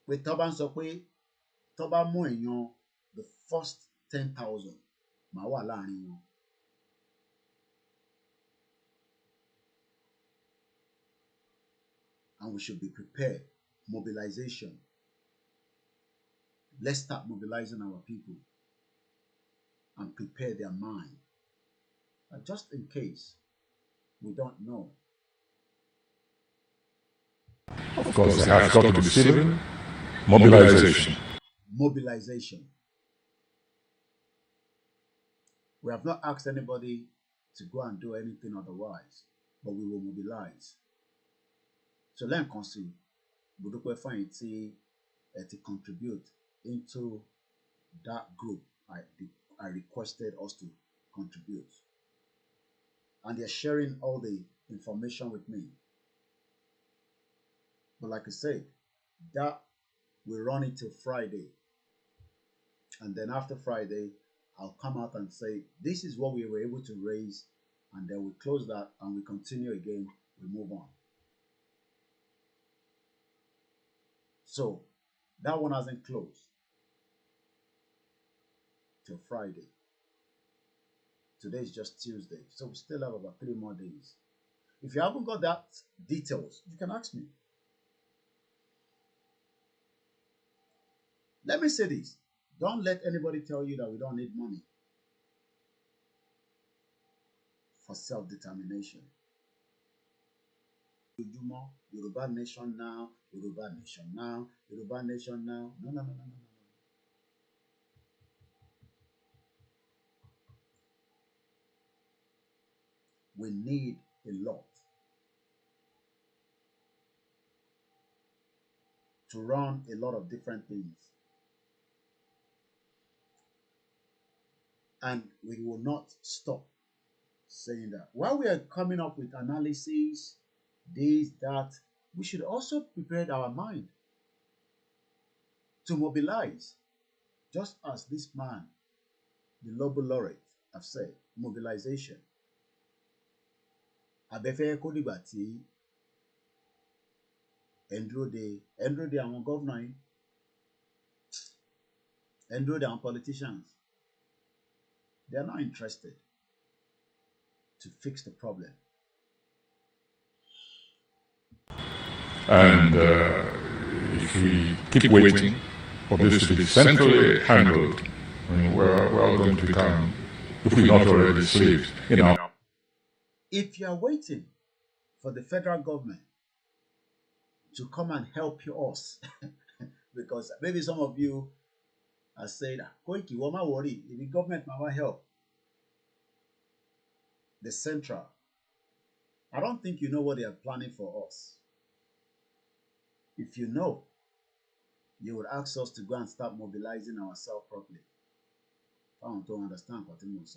With Toban Sokwe, Toba mú èèyàn the first 10,000, màá wà láàrin wọn. And we should be prepared. Mobilization. Let's start mobilizing our people and prepare their mind. And just in case we don't know. Of course, there has got to be civil mobilization. Mobilization. We have not asked anybody to go and do anything otherwise, but we will mobilize. So lẹ́ẹ̀kan sí, mo dúpẹ́ fún ẹ̀yin tí ẹ ti contribute into that group I requested us to contribute. And they're sharing all the information with me. But like I said, that will run it till Friday. And then after Friday, I'll come out and say, this is what we were able to raise. And then we close that and we continue again. We move on. So that one hasn't closed till Friday. Today is just Tuesday. So we still have about 3 more days. If you haven't got that details, you can ask me. Let me say this. Don't let anybody tell you that we don't need money for self-determination. Yoruba nation now, Yoruba nation now, Yoruba nation now. No. We need a lot to run a lot of different things. And we will not stop saying that. While we are coming up with analysis, this, that, we should also prepare our mind to mobilize. Just as this man, the Nobel laureate, have said, mobilization. Abẹ́fẹ́ kó dìgbà tí ẹ ń dúró de àwọn gómìnà yín, ẹ ń dúró de àwọn politicians. They are not interested to fix the problem. And if we keep waiting for this to be centrally handled, I mean, we're all going to become, if we're not already slaves, If you are waiting for the federal government to come and help us, because maybe some of you are saying, Koiki, wọ́n má worry, if the government might help. The central, I don't think you know what they are planning for us. If you know, you would ask us to go and start mobilizing ourselves properly. I don't understand what it means.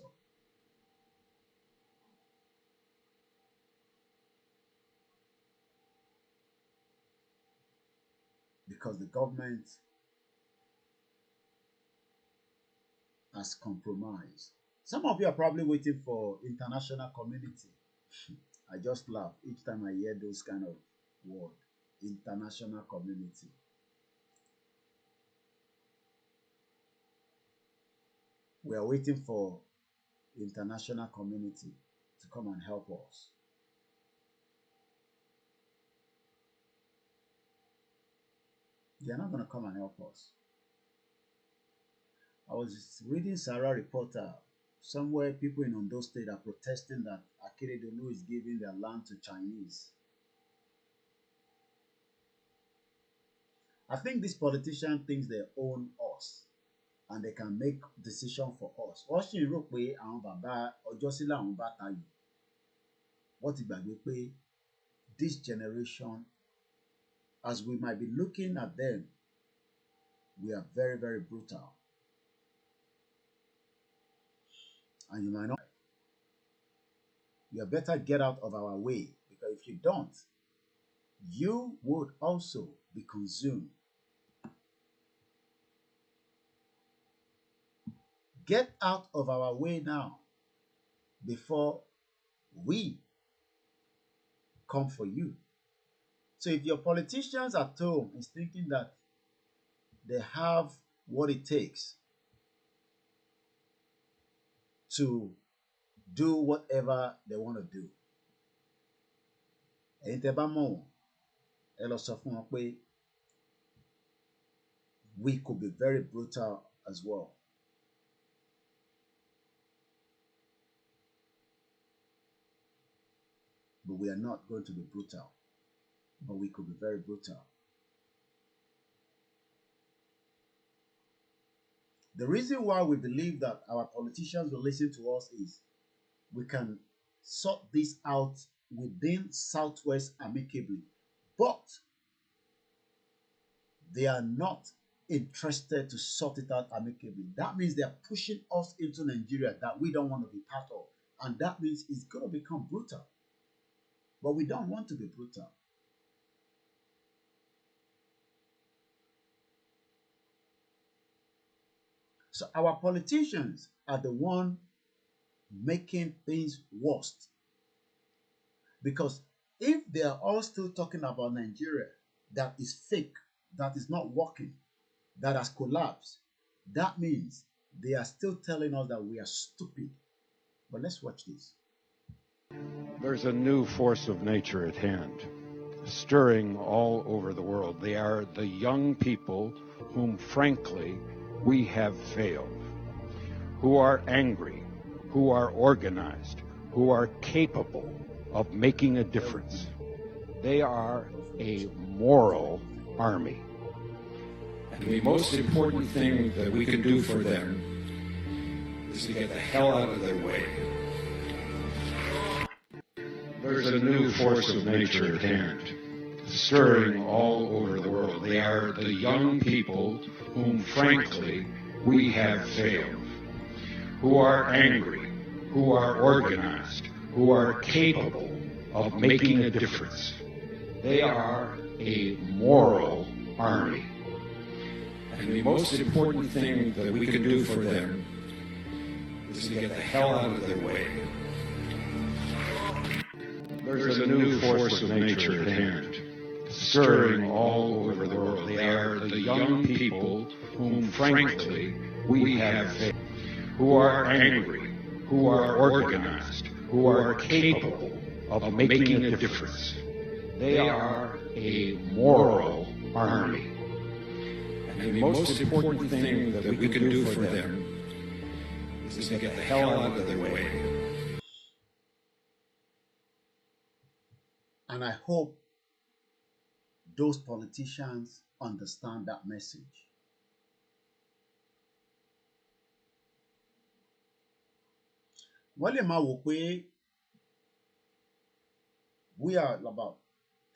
Because the government has compromised. Some of you are probably waiting for international community. I just laugh each time I hear those kind of words. International community. We are waiting for international community to come and help us. They are not going to come and help us. I was reading Sarah Reporter. Somewhere people in Ondo State are protesting that Akeredolu is giving their land to Chinese. I think this politician thinks they own us and they can make decision for us. Wọ́n sì ń rò pé àwọn bàbá ọjọ́ sí làwọn bá tayò. Wọ́n ti gbàgbé pé this generation, as we might be looking at them, we are very, very brutal. And you might not. You better get out of our way, because if you don't, you would also be consumed. Get out of our way now before we come for you. So if your politicians at home is thinking that they have what it takes to do whatever they want to do, ẹ̀yin tẹ́ bá mọ̀ wọ́n, ẹ lọ sọ fún wọn pé we could be very brutal as well. But we are not going to be brutal. But we could be very brutal. The reason why we believe that our politicians will listen to us is we can sort this out within Southwest amicably. But they are not interested to sort it out amicably. That means they are pushing us into Nigeria that we don't want to be part of. And that means it's going to become brutal. But we don't want to be brutal. So our politicians are the one making things worse. Because if they are all still talking about Nigeria that is fake, that is not working, that has collapsed, that means they are still telling us that we are stupid. But let's watch this. There's a new force of nature at hand, stirring all over the world. They are the young people whom, frankly, we have failed, who are angry, who are organized, who are capable of making a difference. They are a moral army. And the most important thing that we can do for them is to get the hell out of their way. There's a new force of nature at hand, stirring all over the world. They are the young people whom, frankly, we have failed, who are angry, who are organized, who are capable of making a difference. They are a moral army. And the most important thing that we can do for them is to get the hell out of their way. There's a new force of nature at hand, stirring all over the world. They are the young people whom, frankly, we have failed, who are angry, who are organized, who are capable of making a difference. They are a moral army. And the most important thing that we can do for them is to get the hell out of their way. And I hope those politicians understand that message. Wọ́n lè máa wò pé we are about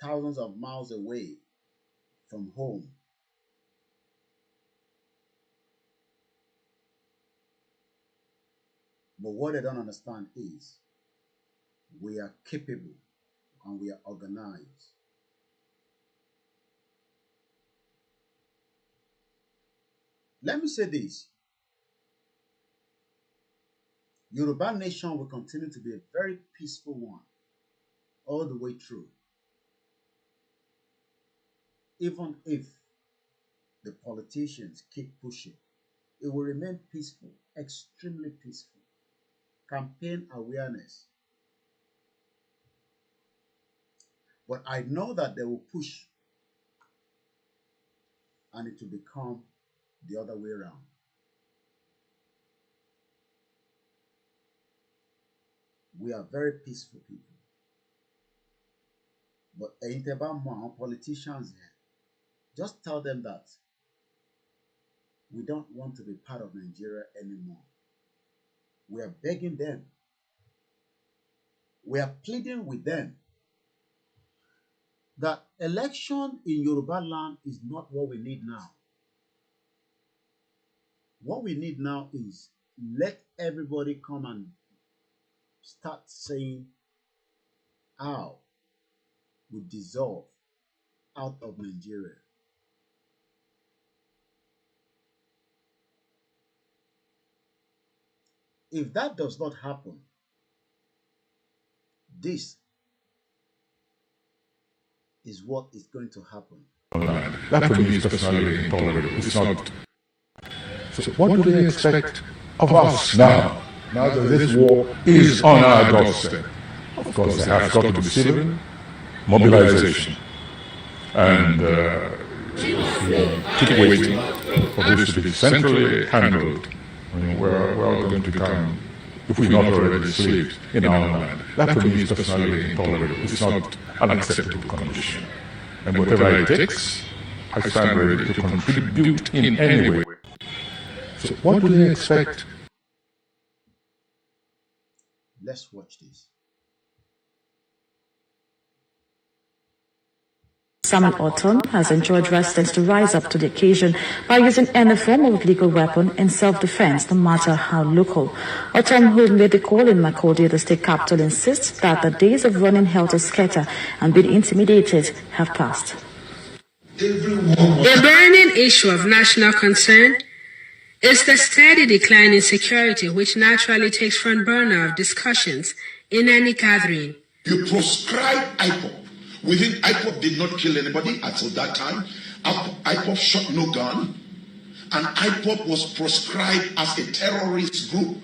thousands of miles away from home. But what they don't understand is we are capable and we are organized. Let me say this. Yoruba nation will continue to be a very peaceful one all the way through. Even if the politicians keep pushing, it will remain peaceful, extremely peaceful. Campaign awareness. But I know that they will push and it will become the other way around. We are very peaceful people. But politicians here, just tell them that We don't want to be part of Nigeria anymore. We are begging them. We are pleading with them that election in Yoruba land is not what we need now. What we need now is let everybody come and start saying how we dissolve out of Nigeria. If that does not happen, this is what is going to happen. That for me is personally intolerable. It's not. So what do they expect of us now? Now that this war is on our doorstep? Of course, there has got to be civil mobilization. And keep waiting for this to be centrally handled. I mean, we're all going to become, if we're not already slaves in our land. That for me is personally intolerable. It's not an acceptable condition. And whatever it takes, I stand ready to contribute in any way. So what do they expect? Let's watch this. Salmon Autumn has enjoyed residents to rise up to the occasion by using any form of legal weapon in self-defense, no matter how local. Autumn, who made the call in Makurdi, the state capital, insists that the days of running helter-skelter and being intimidated have passed. A burning issue of national concern is the steady decline in security, which naturally takes front burner of discussions in any gathering. You proscribe IPOP. Within IPOP did not kill anybody until that time. IPOP shot no gun. And IPOP was proscribed as a terrorist group.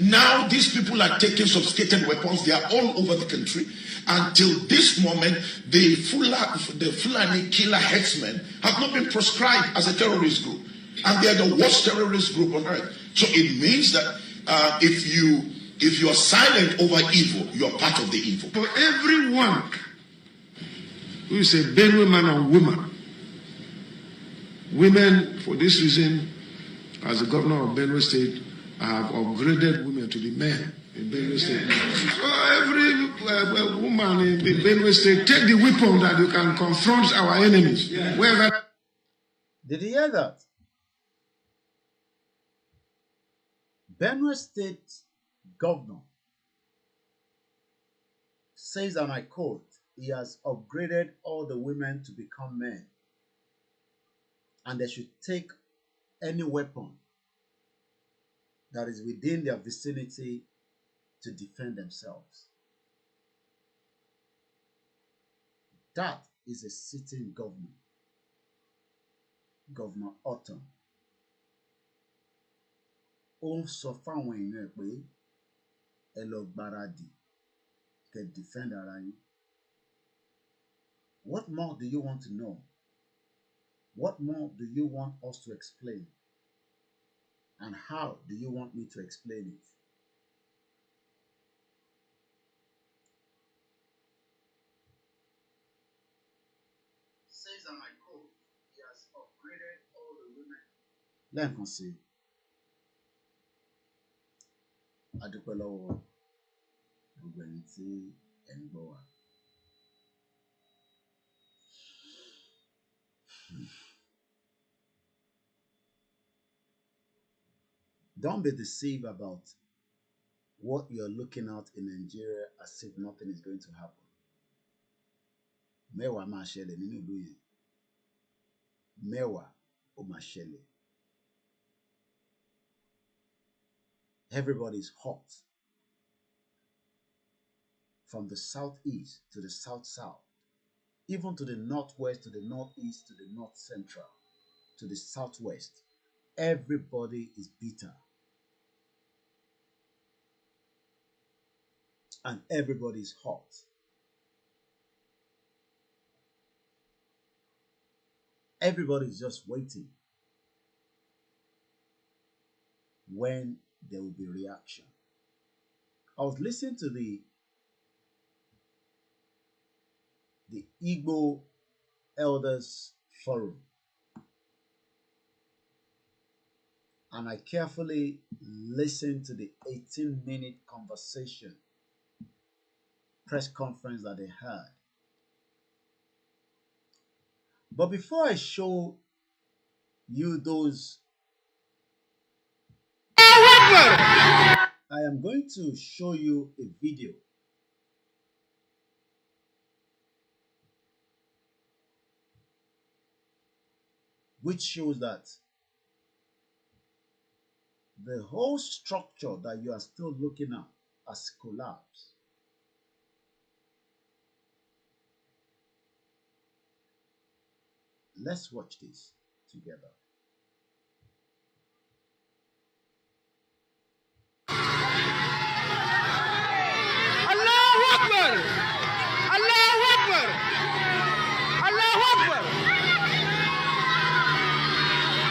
Now these people are taking sophisticated weapons. They are all over the country. Until this moment, the Fulani killer headsmen have not been proscribed as a terrorist group. And they are the worst terrorist group on earth. So it means that if you are silent over evil, you are part of the evil. For everyone who is a Benue man and woman, women, for this reason, as the governor of Benue State, I have upgraded women to be men in Benue State. So every woman in Benue State, take the weapon that you can confront our enemies. Yeah. Wherever. Did you hear that? Benue State governor says, and I quote, he has upgraded all the women to become men, and they should take any weapon that is within their vicinity to defend themselves. That is a sitting governor, Governor Autumn. Ó ń sọ fáwọn èèyàn pé ẹ lọ gbáradì kẹ́ defend ara yín. What more do you want to know? What more do you want us to explain? And how do you want me to explain it? Says on my code, he has upgraded all the women. Lẹ́ẹ̀kan sí i. A dúpẹ́ lọ́wọ́ gbogbo ẹni tí ẹ̀ ń gbọ́ wa. Don't be deceived about what you're looking at in Nigeria as if nothing is going to happen. Mẹ́wàá máa ṣẹlẹ̀ nínú ìlú yẹn. Mẹ́wàá ó máa ṣẹlẹ̀. Everybody's hot. From the southeast to the south-south, even to the northwest, to the northeast, to the north central, to the southwest. Everybody is bitter. And everybody is hot. Everybody is just waiting when there will be reaction. I was listening to the Igbo Elders Forum. and I carefully listened to the 18-minute conversation, press conference that they had. But before I show you those, I am going to show you a video which shows that the whole structure that you are still looking at has collapsed. Let's watch this together. Allahu Akbar! Allahu Akbar! Allahu Akbar!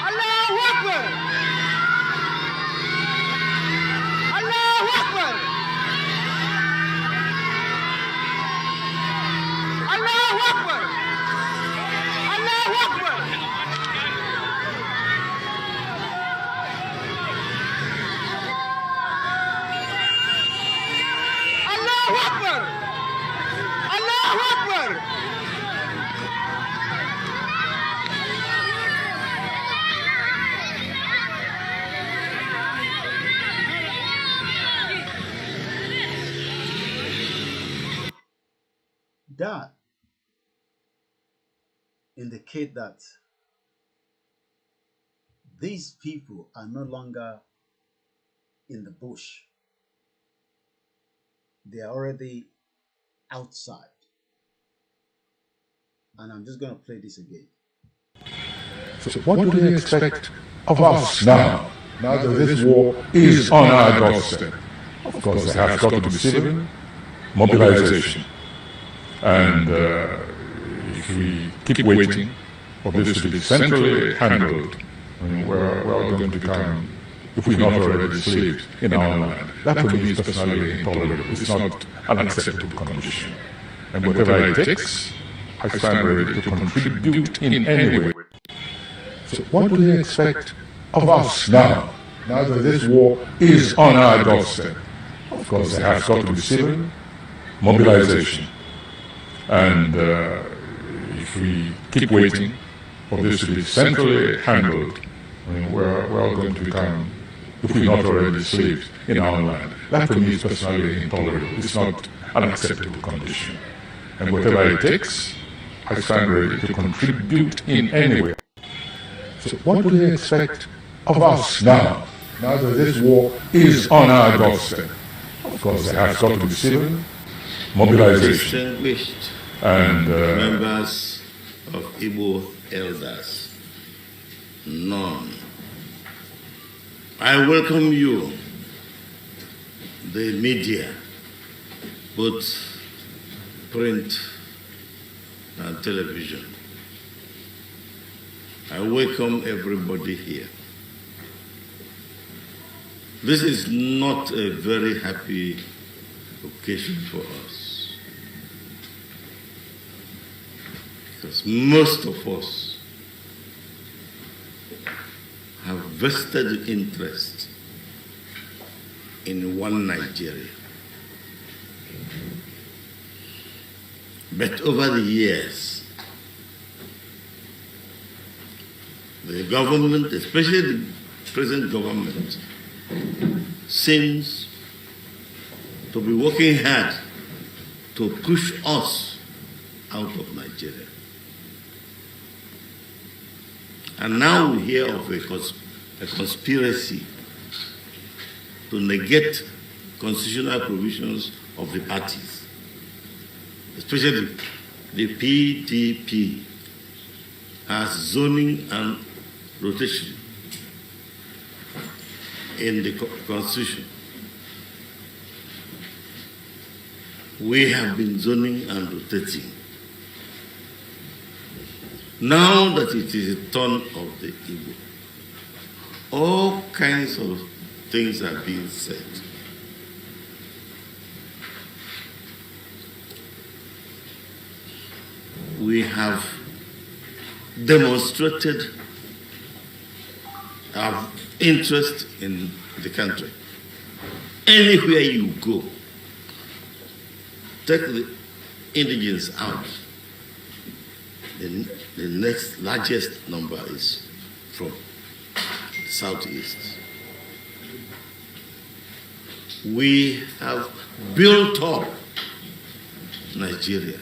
Allahu Akbar! Allahu Akbar! Allahu Akbar! Allahu Akbar! Allahu Akbar! Allahu Akbar! That indicate that these people are no longer in the bush. They are already outside. And I'm just going to play this again. So what do they expect of us now that this war is on our doorstep? Of course, there has got to be civil mobilization. And if we keep waiting for this to be centrally handled, I mean, we're going to become, if we're not already slaves in our land. That to me is personally intolerable. It's not an acceptable condition. And whatever it takes, I stand ready to contribute in any way. So what do they expect of us now that this war is on our doorstep? Of course, there has got to be civil mobilization. And if we keep waiting for this to be centrally handled, I mean, we're going to become, if we're not already slaves in our land. That to me is personally intolerable. It's not an acceptable condition. And whatever it takes, I stand ready to contribute in any way. So what do they expect of us now that this war is on our doorstep? Of course, there has got to be civil mobilization. Distinguished And members of Igbo elders, none. I welcome you, the media, both print and television. I welcome everybody here. This is not a very happy occasion for us, because most of us have vested interest in one Nigeria. But over the years, the government, especially the present government, seems to be working hard to push us out of Nigeria. And now we hear of a conspiracy to negate constitutional provisions of the parties, especially the PDP has zoning and rotation in the Constitution. We have been zoning and rotating. Now that it is the turn of the Igbo, all kinds of things are being said. We have demonstrated our interest in the country. Anywhere you go, take the indigenous out, the next largest number is from the southeast. We have built up Nigeria.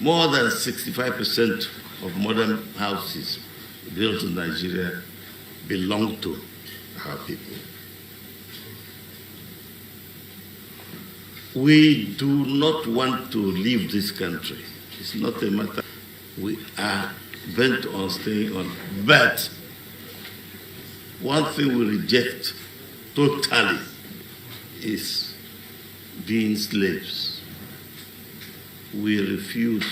More than 65% of modern houses built in Nigeria belong to our people. We do not want to leave this country. It's not a matter. We are bent on staying on. But one thing we reject totally is being slaves. We refuse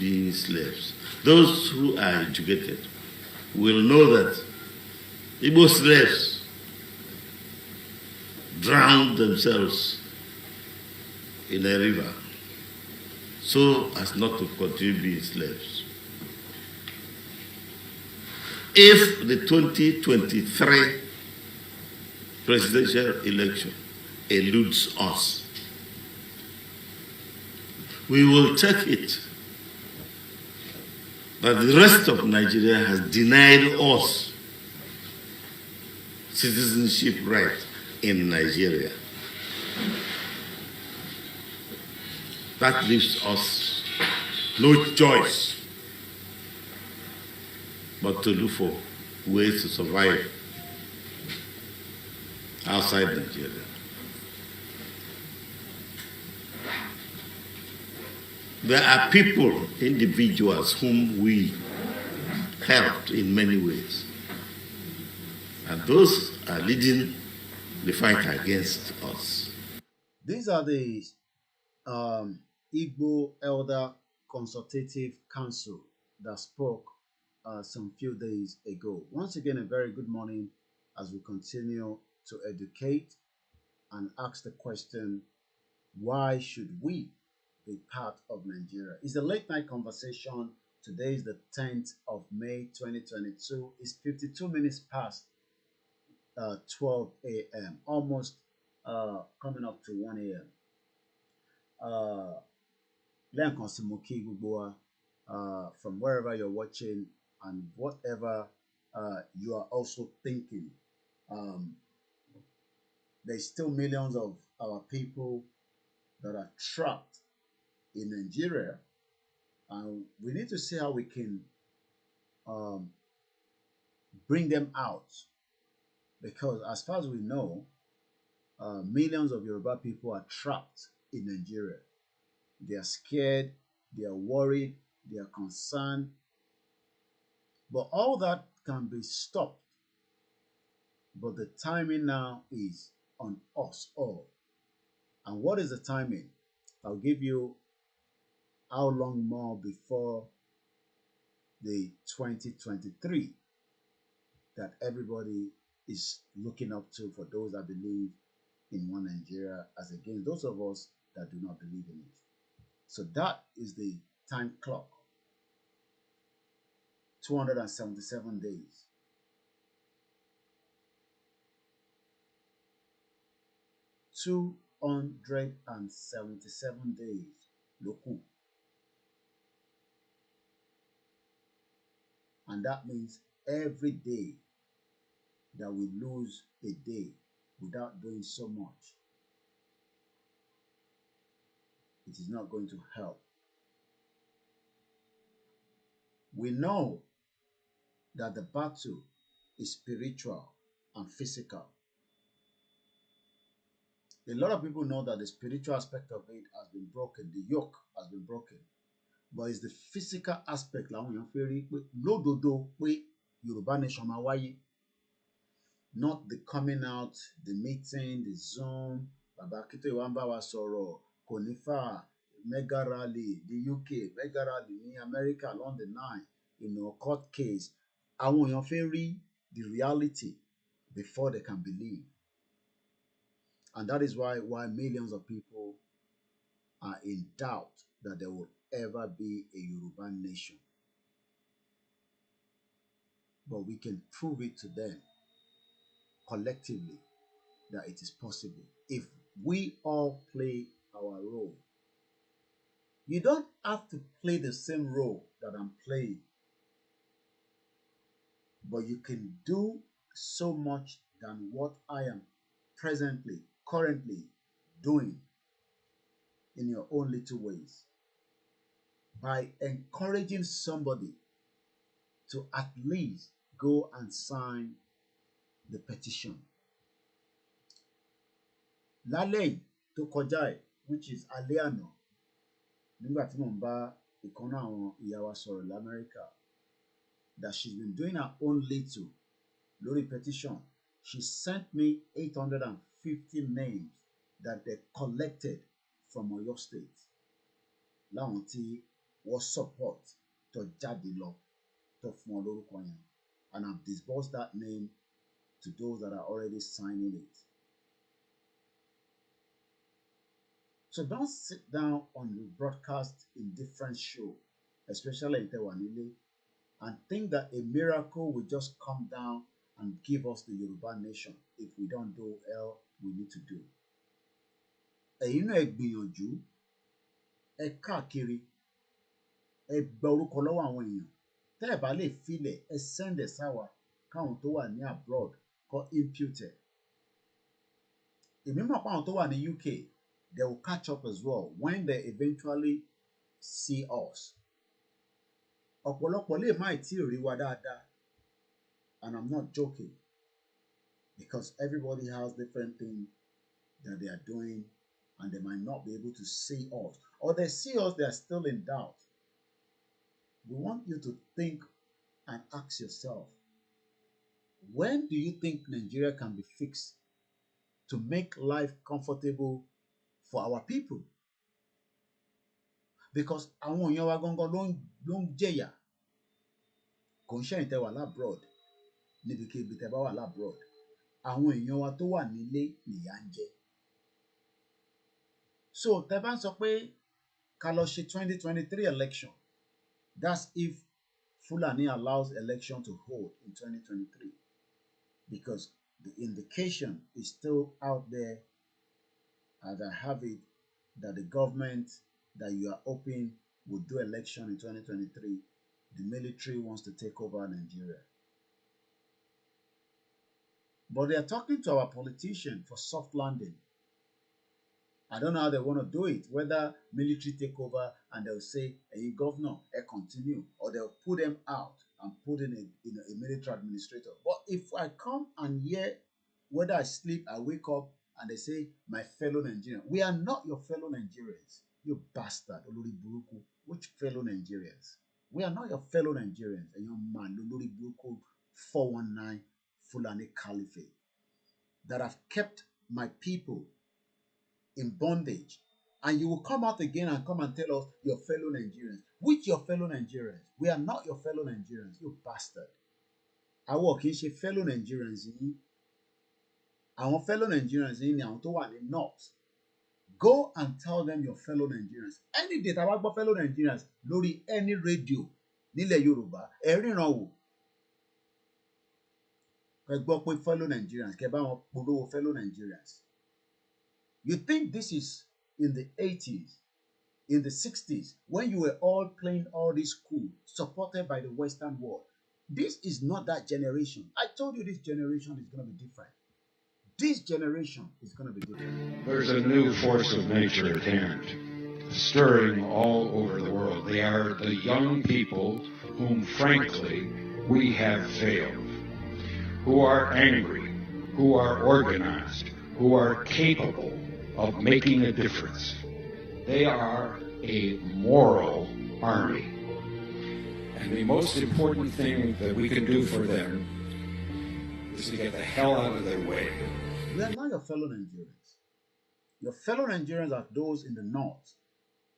being slaves. Those who are educated will know that Igbo slaves drowned themselves in a river so as not to continue being slaves. If the 2023 presidential election eludes us, we will take it that the rest of Nigeria has denied us citizenship right in Nigeria. That leaves us no choice but to look for ways to survive outside Nigeria. There are people, individuals, whom we helped in many ways. And those are leading the fight against us. These are the Igbo Elder Consultative Council that spoke some few days ago. Once again, a very good morning as we continue to educate and ask the question, why should we be part of Nigeria? It's a late night conversation. Today is the 10th of May 2022. It's 52 minutes past 12 a.m. Almost coming up to 1 a.m. From wherever you're watching and whatever you are also thinking. There's still millions of our people that are trapped in Nigeria, and we need to see how we can bring them out, because as far as we know, millions of Yoruba people are trapped in Nigeria. They are scared, they are worried, they are concerned, but all that can be stopped. But the timing now is on us all. And what is the timing? I'll give you how long more before the 2023 that everybody is looking up to, for those that believe in one Nigeria as against those of us that do not believe in it. So that is the time clock. 277 days. 277 days. Loku. And that means every day that we lose a day without doing so much, it is not going to help. We know that the battle is spiritual and physical. A lot of people know that the spiritual aspect of it has been broken, the yoke has been broken. But it's the physical aspect. Yoruba nation ma wáyé. Not the coming out, the meeting, the Zoom, Baba Kito Iwamba wa sọ̀rọ̀, Konifa, mega rally, the UK, mega rally in America along the line, court case. Àwọn èèyàn fẹ́ rí the reality before they can believe. And that is why millions of people are in doubt that there will ever be a Yoruba nation. But we can prove it to them collectively that it is possible if we all play our role. You don't have to play the same role that I'm playing, but you can do so much than what I am currently doing in your own little ways by encouraging somebody to at least go and sign the petition. Lálẹ́ tó kọjá ẹ̀, which is alẹ́ àná, nígbà tí mò ń bá ìkan náà àwọn ìyá wa sọ̀rọ̀ l'Amẹ́ríkà, that she's been doing her own little lórí petition. She sent me 850 names that they collected from Oyo State. Láwọn tí wọ́n support tó jáde lọ tó fún wọn lórúkọ yẹn. And I've disbursed that name to those that are already signing it. So don't sit down on the broadcast indifference show, especially in Tewanile, and think that a miracle will just come down and give us the Yoruba nation if we don't do all we need to do. Ẹ̀yin náà ẹ gbìyànjú, ẹ káàkiri, ẹ gba orúkọ lọ́wọ́ àwọn èèyàn. Tẹ́ ẹ bá lè filẹ̀, ẹ send ẹ̀ sáwa káwọn tó wà ní abroad kọ́ impute. Èmi mọ̀ pé àwọn tó wà ní UK, they will catch up as well when they eventually see us. Ọ̀pọ̀lọpọ̀ lè má tí ì rí wa dáadáa, and I'm not joking, because everybody has different things that they are doing and they might not be able to see us, or they see us, they are still in doubt. We want you to think and ask yourself, when do you think Nigeria can be fixed to make life comfortable for our people? Because àwọn èèyàn wa gangan ló ń jẹ̀yà. Kò ń ṣẹ̀yìn tẹ́ wà lábroad, níbikíbi tẹ́ bá wà lábroad. Àwọn èèyàn wa tó wà nílé nìyà ń jẹ. So tẹ́ bá ń sọ pé ká lọ ṣe 2023 election, that's if Fulani allows election to hold in 2023, because the indication is still out there, as I have it, that the government that you are hoping will do election in 2023, the military wants to take over Nigeria. But they are talking to our politicians for soft landing. I don't know how they want to do it, whether military take over and they'll say, hey, governor, continue, or they'll put them out and put in a military administrator. But if I come and hear, whether I sleep, I wake up, and they say, my fellow Nigerians, we are not your fellow Nigerians, you bastard, Olori Buruku. Which fellow Nigerians? We are not your fellow Nigerians, and your man, Olori Buruku 419 Fulani Caliphate, that have kept my people in bondage. And you will come out again and come and tell us your fellow Nigerians. Which your fellow Nigerians? We are not your fellow Nigerians, you bastard. Àwọn kì í ṣe fellow Nigerians yìí. Àwọn fellow Nigerians yìí ni àwọn tó wà ní north. Go and tell them your fellow Nigerians. Any day tá bá gbọ́ fellow Nigerians lórí any radio nílẹ̀ Yorùbá, ẹ ríran wò. Ẹ gbọ́ pé fellow Nigerians, kẹ bá wọn polówó fellow Nigerians. You think this is in the 80s, in the 60s, when you were all playing all this cool, supported by the Western world? This is not that generation. I told you this generation is going to be different. This generation is going to be different. There's a new force of nature at hand, stirring all over the world. They are the young people whom, frankly, we have failed, who are angry, who are organized, who are capable of making a difference. They are a moral army. And the most important thing that we can do for them is to get the hell out of their way. We are not your fellow Nigerians. Your fellow Nigerians are those in the north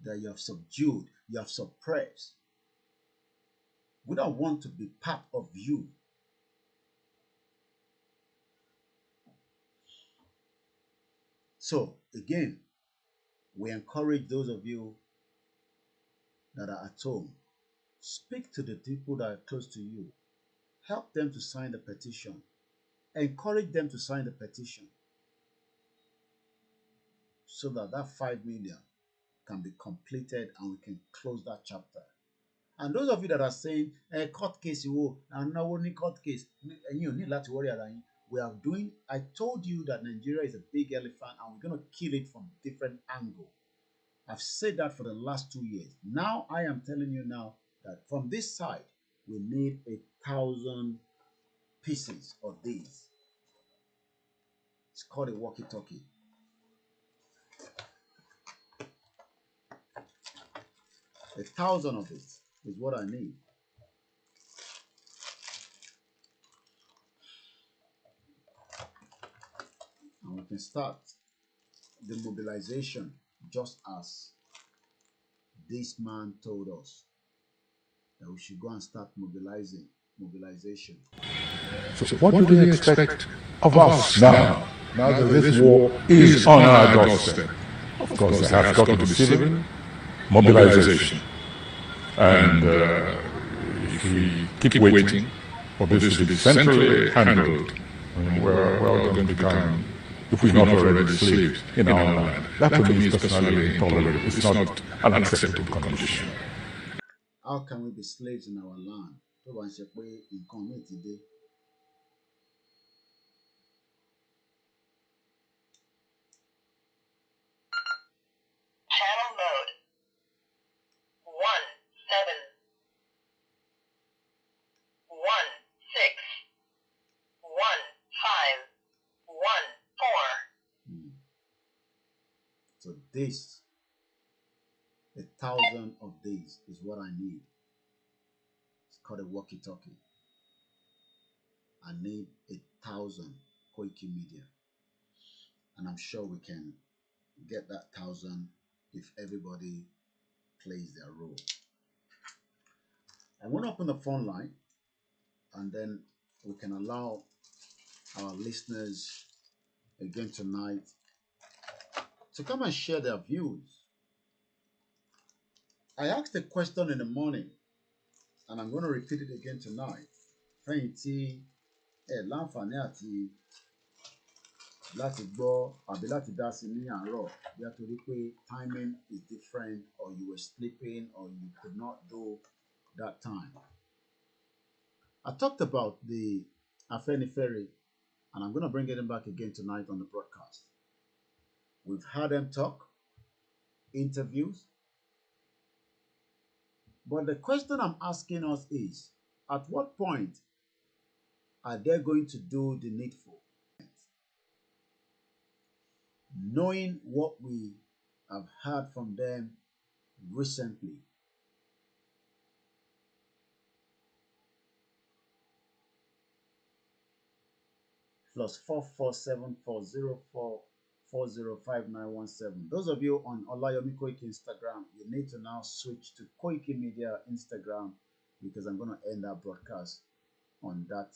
that you have subdued, you have suppressed. We don't want to be part of you. So, again, we encourage those of you that are at home, speak to the people that are close to you. Help them to sign the petition. encourage them to sign the petition so that that 5 million can be completed and we can close that chapter. And those of you that are saying, court case, and now only court case, and you need to worry about it. We are doing, I told you that Nigeria is a big elephant and we're going to kill it from different angles. I've said that for the last 2 years. Now I am telling you now that from this side, we need 1,000 pieces of these. It's called a walkie-talkie. A 1,000 of it is what I need. And we can start the mobilization just as this man told us that we should go and start mobilization. So what do they expect of us now that this war is on our doorstep? Of course, there has got to be civil mobilization. And if we keep waiting for this to be centrally handled, we're going to become, if we're not already slaves in our land. That to me is personally intolerable. It's not an acceptable condition. How can we be slaves in our land? Channel mode 17 15 14. So this, 1,000 of these is what I need. It's called a walkie-talkie. I need 1,000 KOIKIMEDIA. And I'm sure we can get that 1,000 if everybody plays their role. I want to open the phone line and then we can allow our listeners again tonight to come and share their views. I asked a question in the morning and I'm going to repeat it again tonight. Láti gbọ́ àbí láti dá sí ní àárọ̀ bí a torí pé timing is different or you were sleeping or you could not do that time. I talked about the Afenifere and I'm going to bring it back again tonight on the broadcast. We've had them talk, interviews, but the question I'm asking us is, at what point are they going to do the needful? Knowing what we have heard from them recently. +4474044059117. Those of you on Olayomi Koiki Instagram, you need to now switch to KOIKIMEDIA Instagram because I'm going to end our broadcast on that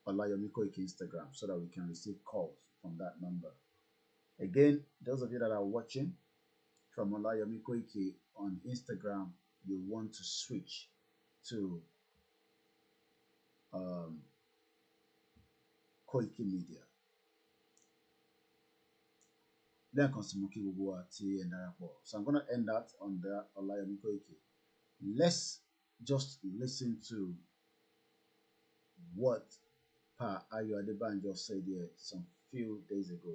Olayomi Koiki Instagram so that we can receive calls from that number. Again, those of you that are watching from Olayomi Koiki on Instagram, you want to switch to KOIKIMEDIA. So I'm going to end that on the Olayomi Koiki. Let's just listen to what Pa Ayo Adebanjo said here some few days ago.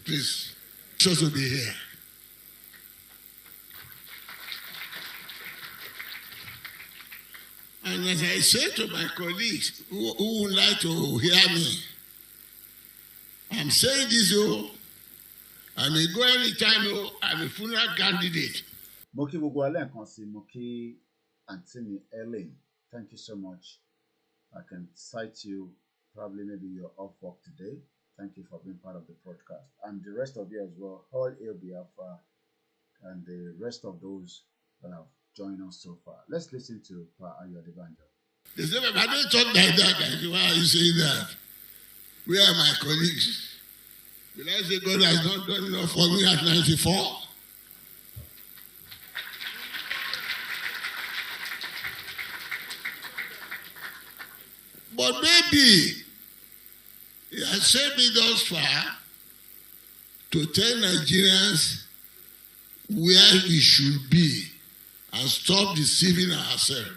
Please, just to be here. And as I said to my colleagues who would like to hear me, I'm saying this, I may go anytime, I'm a funeral candidate. Moki Bugwale Konsi, Moki Antimi Ellen, thank you so much. I can cite you, probably maybe you're off work today. Thank you for being part of the podcast. And the rest of you as well, all El Biafra, and the rest of those that have joined us so far. Let's listen to Pa Ayo Adebanjo. They say, I don't talk like that. Why are you saying that? Where are my colleagues? Will I say God has not done enough for me at 94? But maybe he has sent me thus far to tell Nigerians where we should be and stop deceiving ourselves.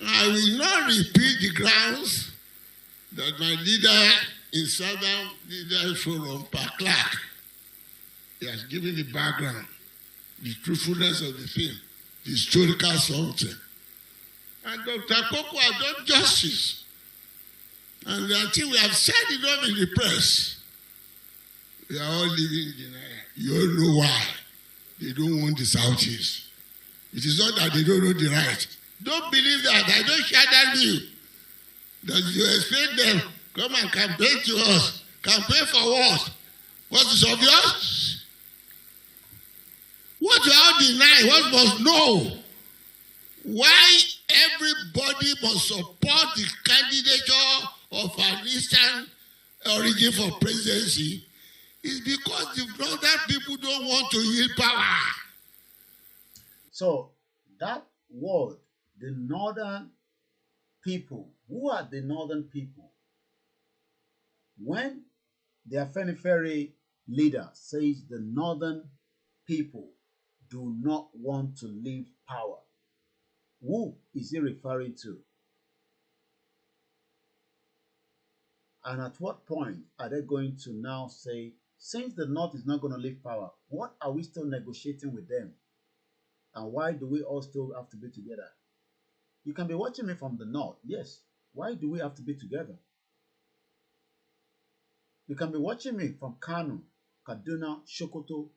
I will not repeat the grounds that my leader in Southern Leaders Forum, Per Clark, he has given the background, the truthfulness of the thing, the historical something. And Dr. Koko has done justice. And until we have said enough in the press, we are all living in denial. You all know why. They don't want the Southeast. It is not that they don't know the right. Don't believe that. I don't share that view. That you expect them, come and campaign to us. Campaign for what? What is obvious? What you all deny, what must know? Why everybody must support the candidature of an Eastern origin for presidency is because the northern people don't want to yield power. So that word, the northern people, who are the northern people? When the Afenifere leader says the northern people do not want to leave power, who is he referring to? And at what point are they going to now say, since the North is not going to leave power, what are we still negotiating with them? And why do we all still have to be together? You can be watching me from the North, yes. Why do we have to be together? You can be watching me from KANU, Kaduna, Sokoto,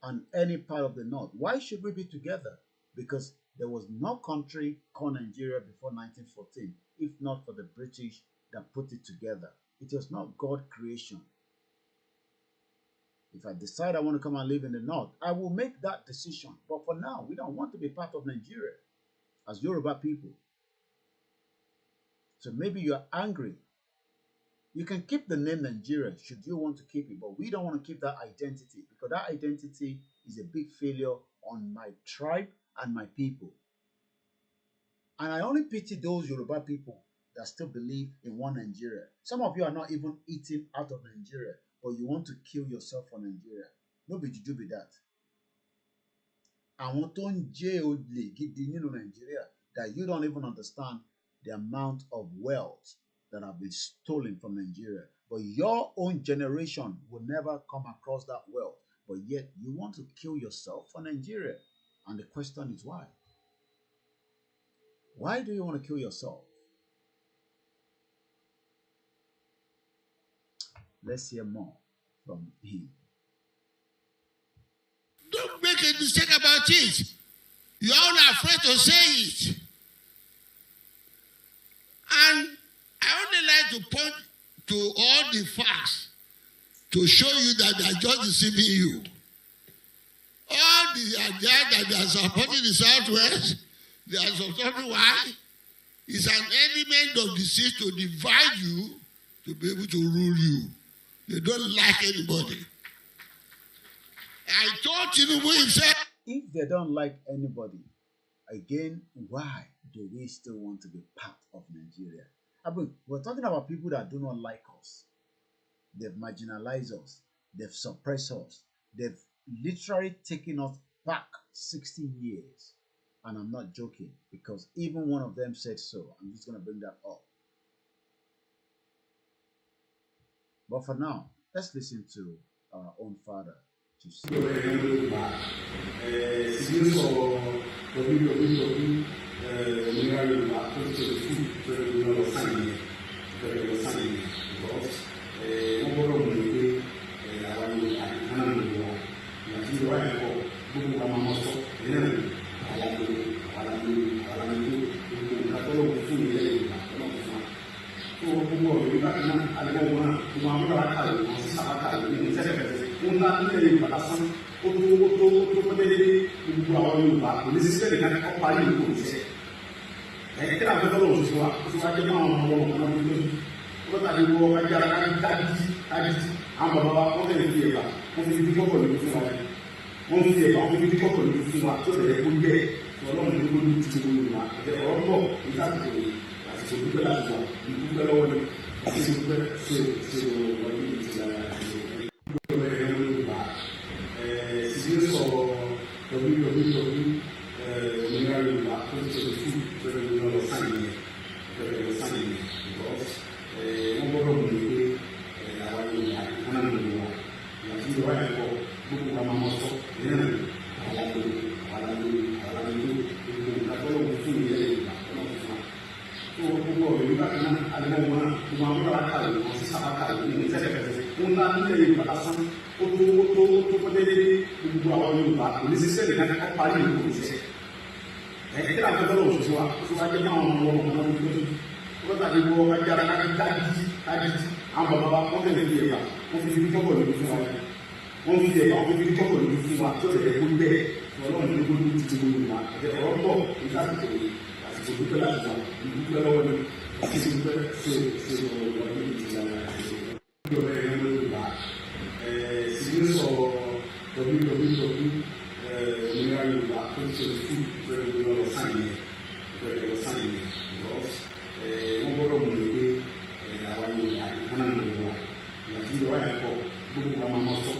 and any part of the North. Why should we be together? Because there was no country called Nigeria before 1914, if not for the British that put it together. It was not God's creation. If I decide I want to come and live in the North, I will make that decision. But for now, we don't want to be part of Nigeria as Yoruba people. So maybe you're angry. You can keep the name Nigeria should you want to keep it, but we don't want to keep that identity because that identity is a big failure on my tribe and my people. And I only pity those Yoruba people that still believe in one Nigeria. Some of you are not even eating out of Nigeria, but you want to kill yourself for Nigeria. No be juju be that. Àwọn tó ń jẹ olè gidi nínú Nigeria that you don't even understand the amount of wealth that have been stolen from Nigeria. But your own generation will never come across that wealth. But yet you want to kill yourself for Nigeria. And the question is why? Why do you want to kill yourself? Let's hear more from him. Don't make a mistake about it. You are all afraid to say it. And I only like to point to all the facts to show you that they are just deceiving you. All the idea that they are supporting the Southwest, they are supporting why? It's an element of deceit to divide you, to be able to rule you. They don't like anybody. I told Tinubu himself. If they don't like anybody, again, why do we still want to be part of Nigeria? I mean, we're talking about people that do not like us. They've marginalized us. They've suppressed us. They've literally taken us back 60 years. And I'm not joking because even one of them said so. I'm just going to bring that up. But for now, let's listen to our own father. Ọlọ́run ní gbogbo ní ti gbogbo ìgbà àti ọ̀rọ̀ bọ̀ nígbà tó àti ìdúpẹ́ láti wà ìdúpẹ́ lọ́wọ́ ni àti ìdúpẹ́ ṣe wọlé ìtìlá àti ìdúpẹ́ ẹ̀rọ Yorùbá sì ní sọ www òmìnira Yorùbá tó ti ṣe fún ìfẹ́ lọ sáyẹn because wọ́n gbọ́dọ̀ mú ní pé àwa Yorùbá ìkànnà Yorùbá ìyàtí ìjọba ẹ̀kọ́ gbogbo wa máa sọ nínú wọ́n fi ẹ̀ka wọ́n fi kọ́kọ́ lórí fún wa tó lè kó bẹ́ẹ̀ ọlọ́run ní gbogbo ti gbogbo ìgbà àti ọ̀rọ̀ bọ̀ nígbà tó àti tó dúpẹ́ láti wà ìdúpẹ́ lọ́wọ́ ni àti tó dúpẹ́ ṣe ọ̀rọ̀ ní ìjìnlẹ̀ àti ìjọba ẹ̀rọ Yorùbá sì ní sọ www òmìnira Yorùbá tó ti ṣe fún ìfẹ́ lọ́wọ́ sáyẹn wọ́n gbọ́dọ̀ mú ní pé àwa Yorùbá ìkànnà Yorùbá ìyàtí ìjọba ẹ̀kọ́ gbogbo wa máa sọ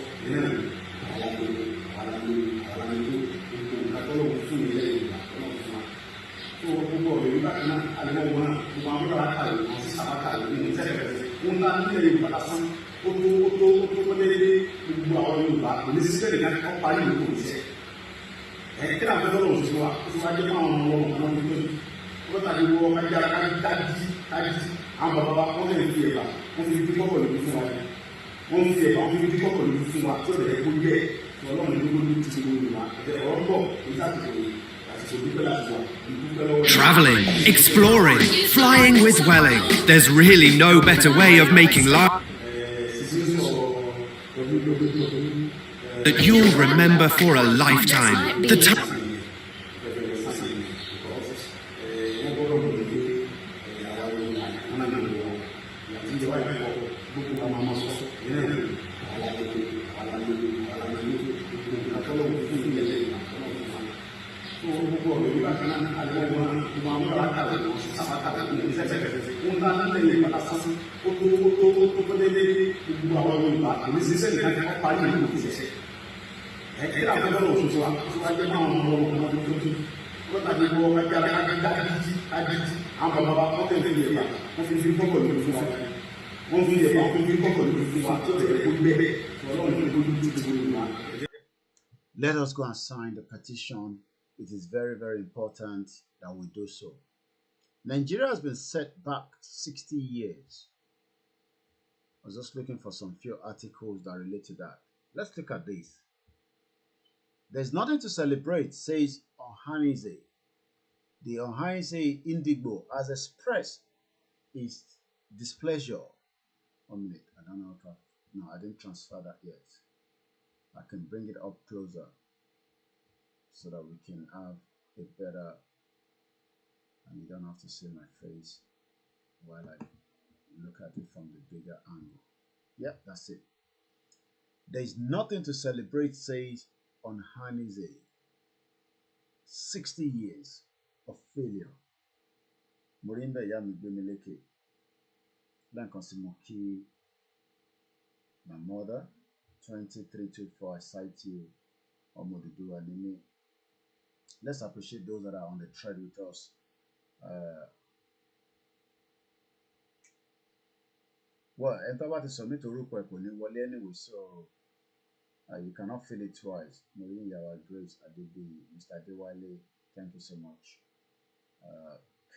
Traveling, exploring, flying with Welling. There's really no better way of making life that you'll remember for a lifetime. The time Let us go and sign the petition. It is very, very important that we do so. Nigeria has been set back 60 years. I was just looking for some few articles that relate to that. Let's look at this. There's nothing to celebrate, says Ohanaeze. The Ohanaeze Indigbo has expressed his displeasure. 1 minute, I don't know if no, I didn't transfer that yet. I can bring it up closer so that we can have a better, and you don't have to see my face while I look at it from the bigger angle. Yep, that's it. There is nothing to celebrate, says Ohanaeze. 60 years of failure. Morimbe Yami Gbemeleke. Lankosimoki, my mother, 2324, I cite you, Omodudu Anime. Let's appreciate those that are on the thread with us. Well, Entaba to submit to Ruko Wale anyway, so you cannot feel it twice. Maureen Yawa Grace Adebi, Mr. Dewale, thank you so much.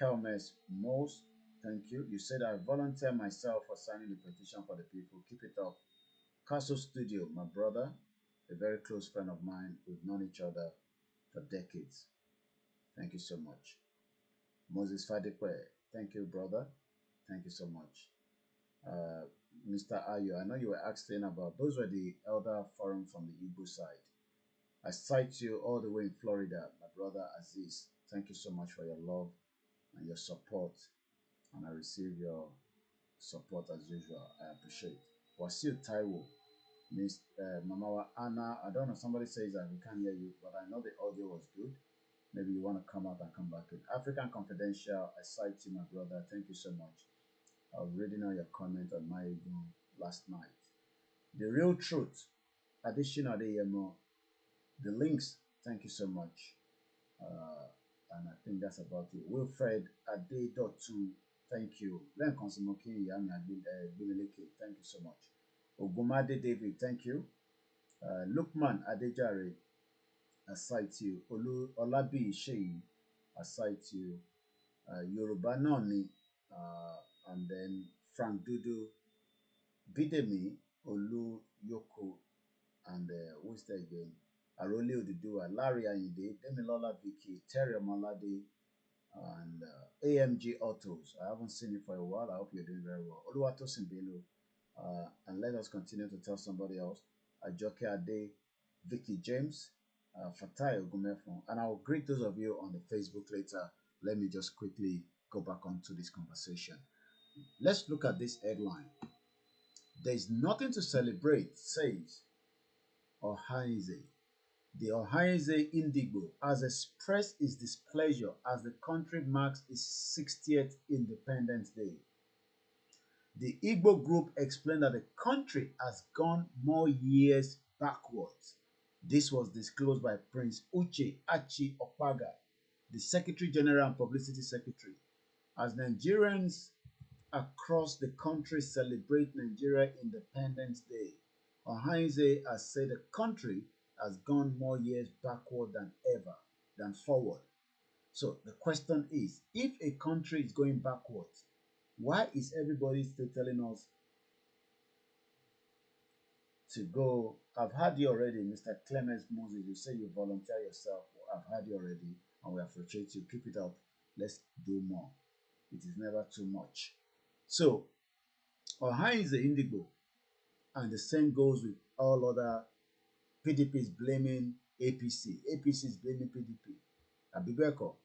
Kelmes Most, thank you. You said I volunteer myself for signing the petition for the people. Keep it up. Castle Studio, my brother, a very close friend of mine. We've known each other for decades. Thank you so much. Moses Fadekwe, thank you, brother. Thank you so much. Mr. Ayo, I know you were asking about, those were the elder forum from the Igbo side. I cite you all the way in Florida, my brother Aziz. Thank you so much for your love and your support. And I receive your support as usual. I appreciate. Wasiu Taiwo, Miss Mamawa Anna, I don't know, somebody says that we can't hear you, but I know the audio was good. Maybe you want to come out and come back in. African Confidential, I cite you, my brother. Thank you so much. I was reading out your comment on my ego last night. The Real Truth, Additional Adeyemo. The links, thank you so much. And I think that's about it. Wilfred Ade.2, thank you. Len Konsimoki Yami Agbileleke, thank you so much. Ogumade David, thank you. Lukman Adejare, I cite you. Olabi Sheyi, I cite you. Yoruba Noni, and then Frank Dudu, Bidemi, Olu Yoko, and who's there again? Arole Odudua, Larry Ayinde, Demilola Vicky, Terry Malade, and AMG Autos. I haven't seen you for a while. I hope you're doing very well. Oluwato Simbelo, and let us continue to tell somebody else. Ajoke Ade, Vicky James, Fatai Ogumefon, and I'll greet those of you on the Facebook later. Let me just quickly go back onto this conversation. Let's look at this headline. There's nothing to celebrate, says Ohaize. The Ohaize Indigo has expressed its displeasure as the country marks its 60th Independence Day. The Igbo group explained that the country has gone more years backwards. This was disclosed by Prince Uche Achi Okpaga, the Secretary General and Publicity Secretary, as Nigerians across the country celebrate Nigeria Independence Day. Ohaize has said the country has gone more years backward than forward. So the question is, if a country is going backwards, why is everybody still telling us to go? I've had you already, Mr. Clemens Moses. You say you volunteer yourself. I've had you already, and we appreciate you. Keep it up. Let's do more. It is never too much. So, Ohaize Indigo, and the same goes with all other. PDP is blaming APC. APC is blaming PDP. Abibeko,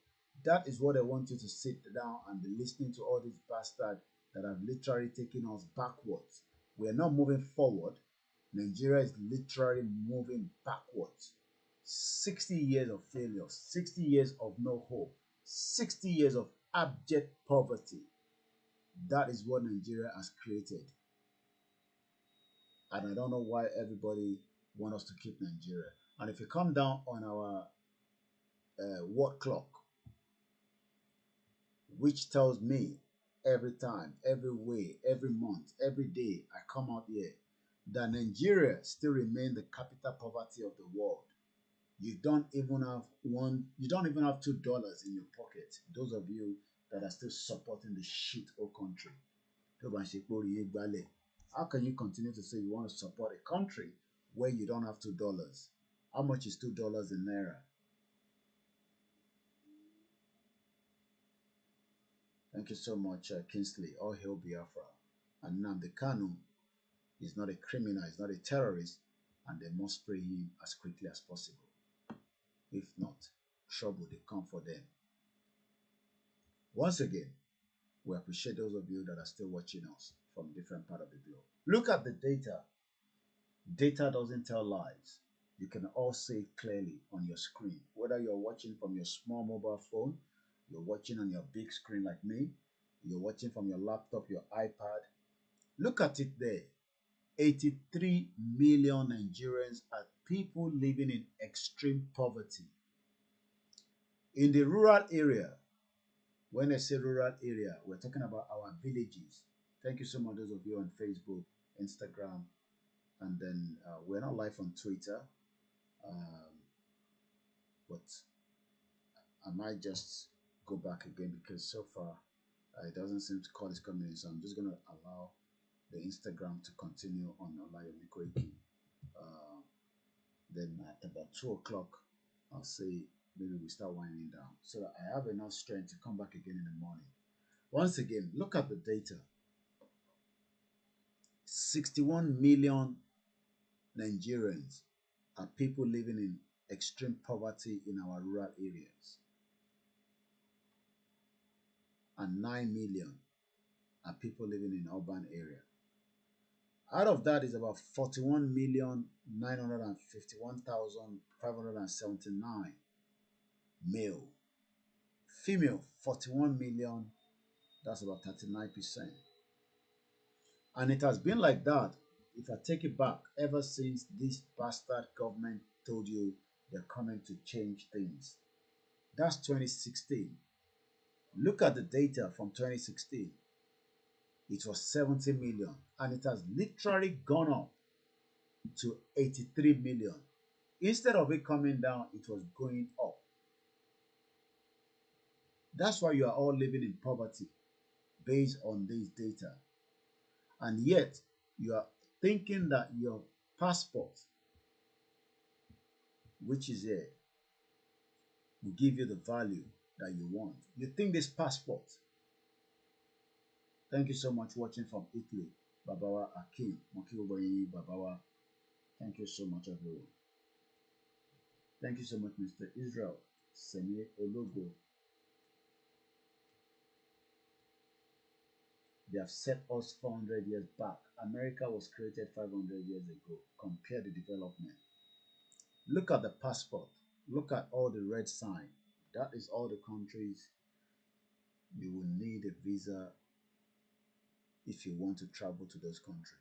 that is what I want you to sit down and be listening to all these bastards that have literally taken us backwards. We are not moving forward. Nigeria is literally moving backwards. 60 years of failure, 60 years of no hope, 60 years of abject poverty. That is what Nigeria has created. And I don't know why everybody wants us to keep Nigeria. And if you come down on our word clock, which tells me every time, every way, every month, every day I come out here, that Nigeria still remains the capital poverty of the world. You don't even have $2 in your pocket. Those of you that are still supporting the shit old country. How can you continue to say you want to support a country where you don't have $2? How much is $2 in Naira? Thank you so much, Kingsley. All hail Biafra. And NNAMDI KANU is not a criminal, he's not a terrorist, and they must spray him as quickly as possible. If not, trouble they come for them. Once again, we appreciate those of you that are still watching us from different parts of the globe. Look at the data. Data doesn't tell lies. You can all see it clearly on your screen. Whether you're watching from your small mobile phone, you're watching on your big screen like me, you're watching from your laptop, your iPad. Look at it there. 83 million Nigerians are people living in extreme poverty. In the rural area, when I say rural area, we're talking about our villages. Thank you so much, those of you on Facebook, Instagram, and then we're not live on Twitter. But I might just go back again because so far it doesn't seem to call this coming in. So I'm just going to allow the Instagram to continue on Olayomi Koiki. Then at about 2 o'clock, I'll say maybe we start winding down so that I have enough strength to come back again in the morning. Once again, look at the data. 61 million Nigerians are people living in extreme poverty in our rural areas. And 9 million are people living in urban area. Out of that is about 41,951,579 male. Female, 41 million. That's about 39%. And it has been like that, if I take it back, ever since this bastard government told you they're coming to change things. That's 2016. Look at the data from 2016. It was 70 million. And it has literally gone up to 83 million. Instead of it coming down, it was going up. That's why you are all living in poverty based on this data. And yet, you are thinking that your passport, which is here, will give you the value that you want. You think this passport. Thank you so much watching from Italy. Babawa Akim. Mokiboboyi Babawa. Thank you so much, everyone. Thank you so much, Mr. Israel. Semi Ologo. They have set us 400 years back. America was created 500 years ago. Compare the development. Look at the passport. Look at all the red sign. That is all the countries you will need a visa if you want to travel to those countries.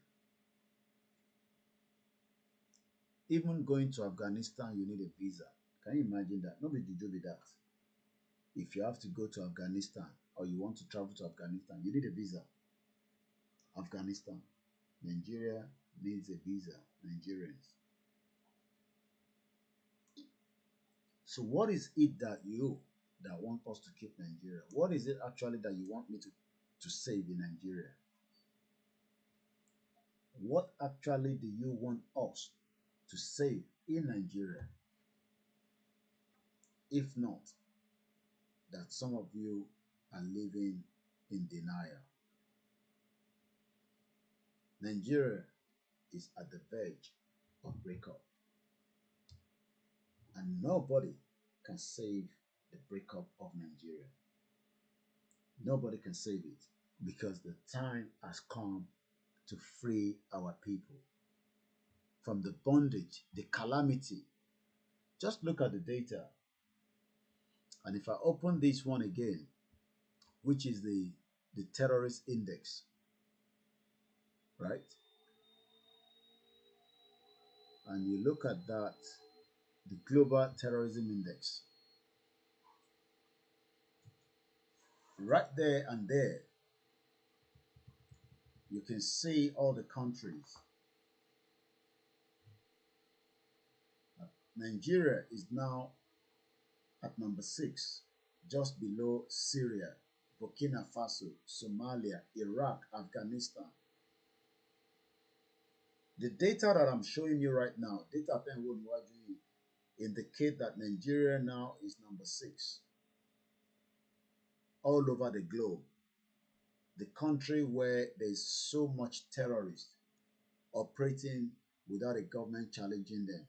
Even going to Afghanistan, you need a visa. Can you imagine that? Nobody do with that. If you have to go to Afghanistan or you want to travel to Afghanistan, you need a visa. Afghanistan. Nigeria needs a visa. Nigerians. So what is it that want us to keep Nigeria? What is it actually that you want me to save in Nigeria? What actually do you want us to save in Nigeria? If not, that some of you are living in denial. Nigeria is at the verge of breakup. And nobody can save the breakup of Nigeria. Nobody can save it because the time has come to free our people from the bondage, the calamity. Just look at the data. And if I open this one again, which is the terrorist index, right? And you look at that, the global terrorism index. Right there and there, you can see all the countries. Nigeria is now at number 6, just below Syria, Burkina Faso, Somalia, Iraq, Afghanistan. The data that I'm showing you right now, data pen would indicate that Nigeria now is number 6 all over the globe. The country where there's so much terrorists operating without a government challenging them.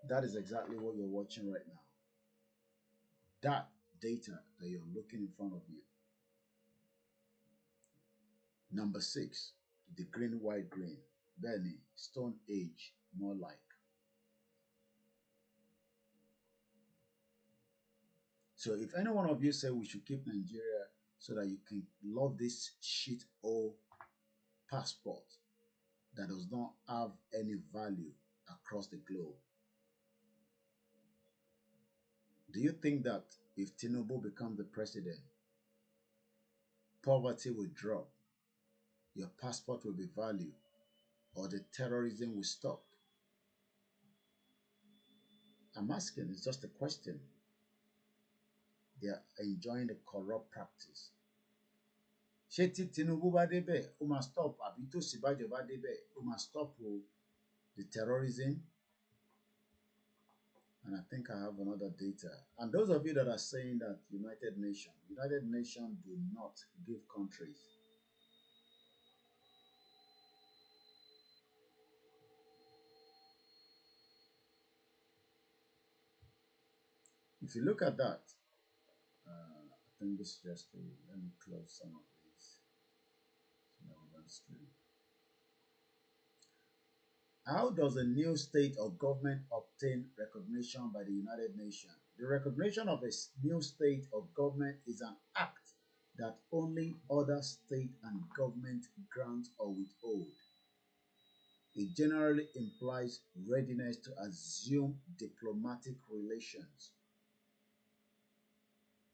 That is exactly what you're watching right now. That data that you're looking in front of you. Number 6, the green, white, green. Benny, Stone Age, more like. So if any one of you say we should keep Nigeria so that you can love this shit hole passport that does not have any value across the globe, do you think that if Tinubu becomes the president, poverty will drop, your passport will be valued, or the terrorism will stop? I'm asking, it's just a question. They are enjoying the corrupt practice. Ṣé tí Tinubu bá débẹ̀, ó máa stop, àbí tó Ṣínbàjò bá débẹ̀, ó máa stop the terrorism? And I think I have another data. And those of you that are saying that United Nations do not give countries. If you look at that, I think this is just let me close some of these. So that we don't stream. How does a new state or government obtain recognition by the United Nations? The recognition of a new state or government is an act that only other state and government grant or withhold. It generally implies readiness to assume diplomatic relations.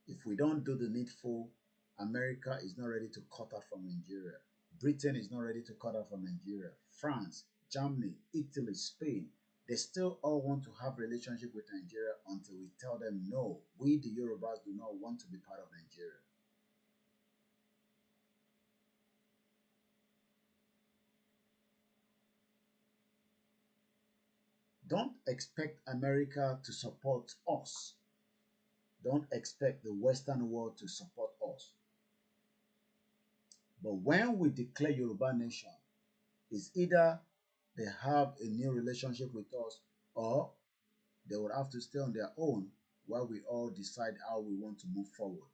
If we don't do the needful, America is not ready to cut out from Nigeria. Britain is not ready to cut out from Nigeria. France, Germany, Italy, Spain, they still all want to have relationship with Nigeria until we tell them no, we the Yorubas do not want to be part of Nigeria. Don't expect America to support us. Don't expect the Western world to support us. But when we declare Yoruba nation, it's either they have a new relationship with us or they will have to stay on their own while we all decide how we want to move forward.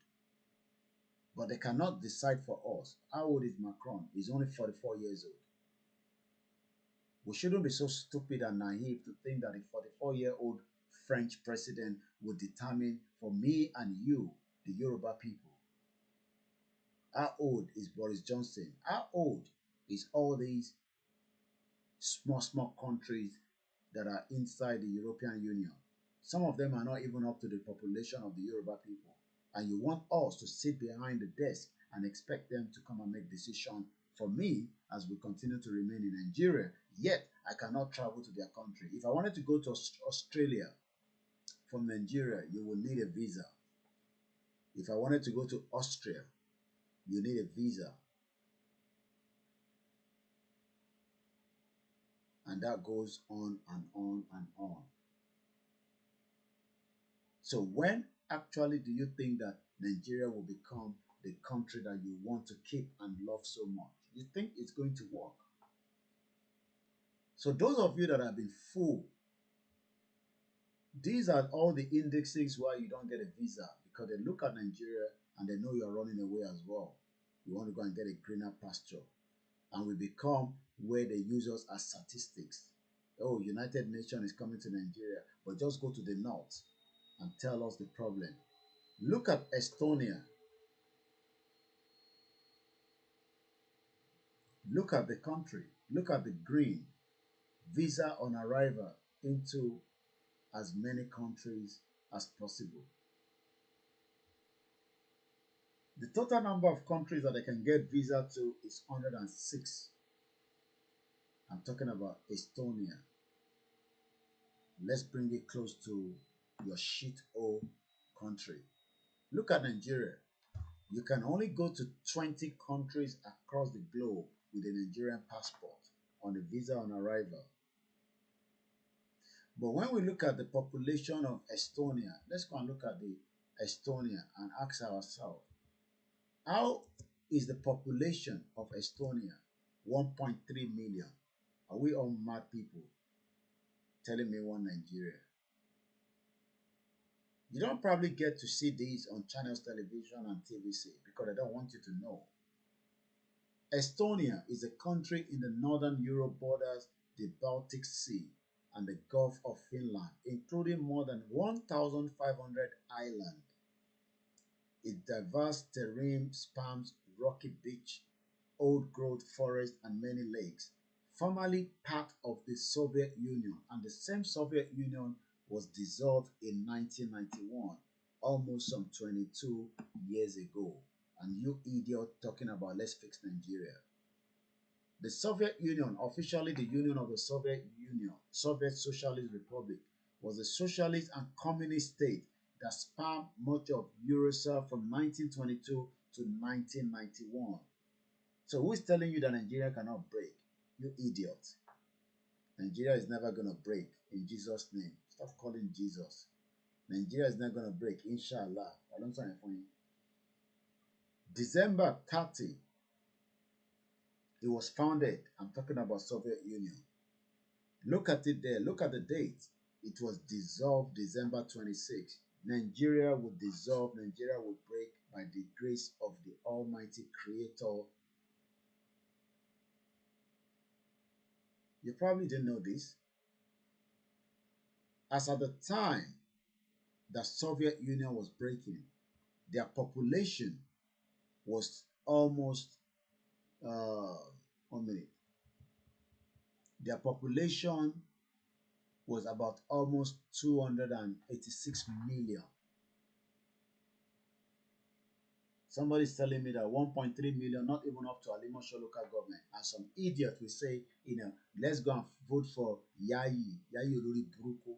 But they cannot decide for us. How old is Macron? He's only 44 years old. We shouldn't be so stupid and naive to think that a 44-year-old French president will determine for me and you, the Yoruba people. How old is Boris Johnson? How old is all these small countries that are inside the European Union? Some of them are not even up to the population of the Yoruba people. And you want us to sit behind the desk and expect them to come and make decisions for me as we continue to remain in Nigeria, yet I cannot travel to their country. If I wanted to go to Australia from Nigeria, you will need a visa. If I wanted to go to Austria, you need a visa. And that goes on and on and on. So when actually do you think that Nigeria will become the country that you want to keep and love so much? You think it's going to work? So those of you that have been fooled, these are all the indexes why you don't get a visa, because they look at Nigeria and they know you're running away as well. You want to go and get a greener pasture. And we become where they use us as statistics. Oh, United Nations is coming to Nigeria, but just go to the north and tell us the problem. Look at Estonia. Look at the country. Look at the green. Visa on arrival into as many countries as possible. The total number of countries that they can get visa to is 106. I'm talking about Estonia. Let's bring it close to your shithole country. Look at Nigeria. You can only go to 20 countries across the globe with a Nigerian passport on a visa on arrival. But when we look at the population of Estonia, let's go and look at the Estonia and ask ourselves, how is the population of Estonia 1.3 million? Are we all mad people telling me one Nigeria? You don't probably get to see these on channels, television, and TVC because I don't want you to know. Estonia is a country in the northern Europe borders the Baltic Sea and the Gulf of Finland, including more than 1,500 islands. Its diverse terrain spans rocky beach, old-growth forest, and many lakes. Formerly part of the Soviet Union, and the same Soviet Union was dissolved in 1991, almost some 22 years ago. And you idiot talking about let's fix Nigeria. The Soviet Union, officially the Union of the Soviet Union, Soviet Socialist Republic, was a socialist and communist state that spanned much of Eurasia from 1922 to 1991. So who is telling you that Nigeria cannot break? You idiot. Nigeria is never going to break in Jesus' name. Stop calling Jesus. Nigeria is not going to break, inshallah. I don't say anything. December 30, it was founded. I'm talking about Soviet Union. Look at it there. Look at the date. It was dissolved December 26. Nigeria would dissolve. Nigeria would break by the grace of the Almighty Creator. You probably didn't know this. As at the time the Soviet Union was breaking, their population was almost, 1 minute. Their population was about almost 286 million. Somebody's telling me that 1.3 million, not even up to Alimosho local government. And some idiot will say, let's go and vote for Yayi Olori Buruku.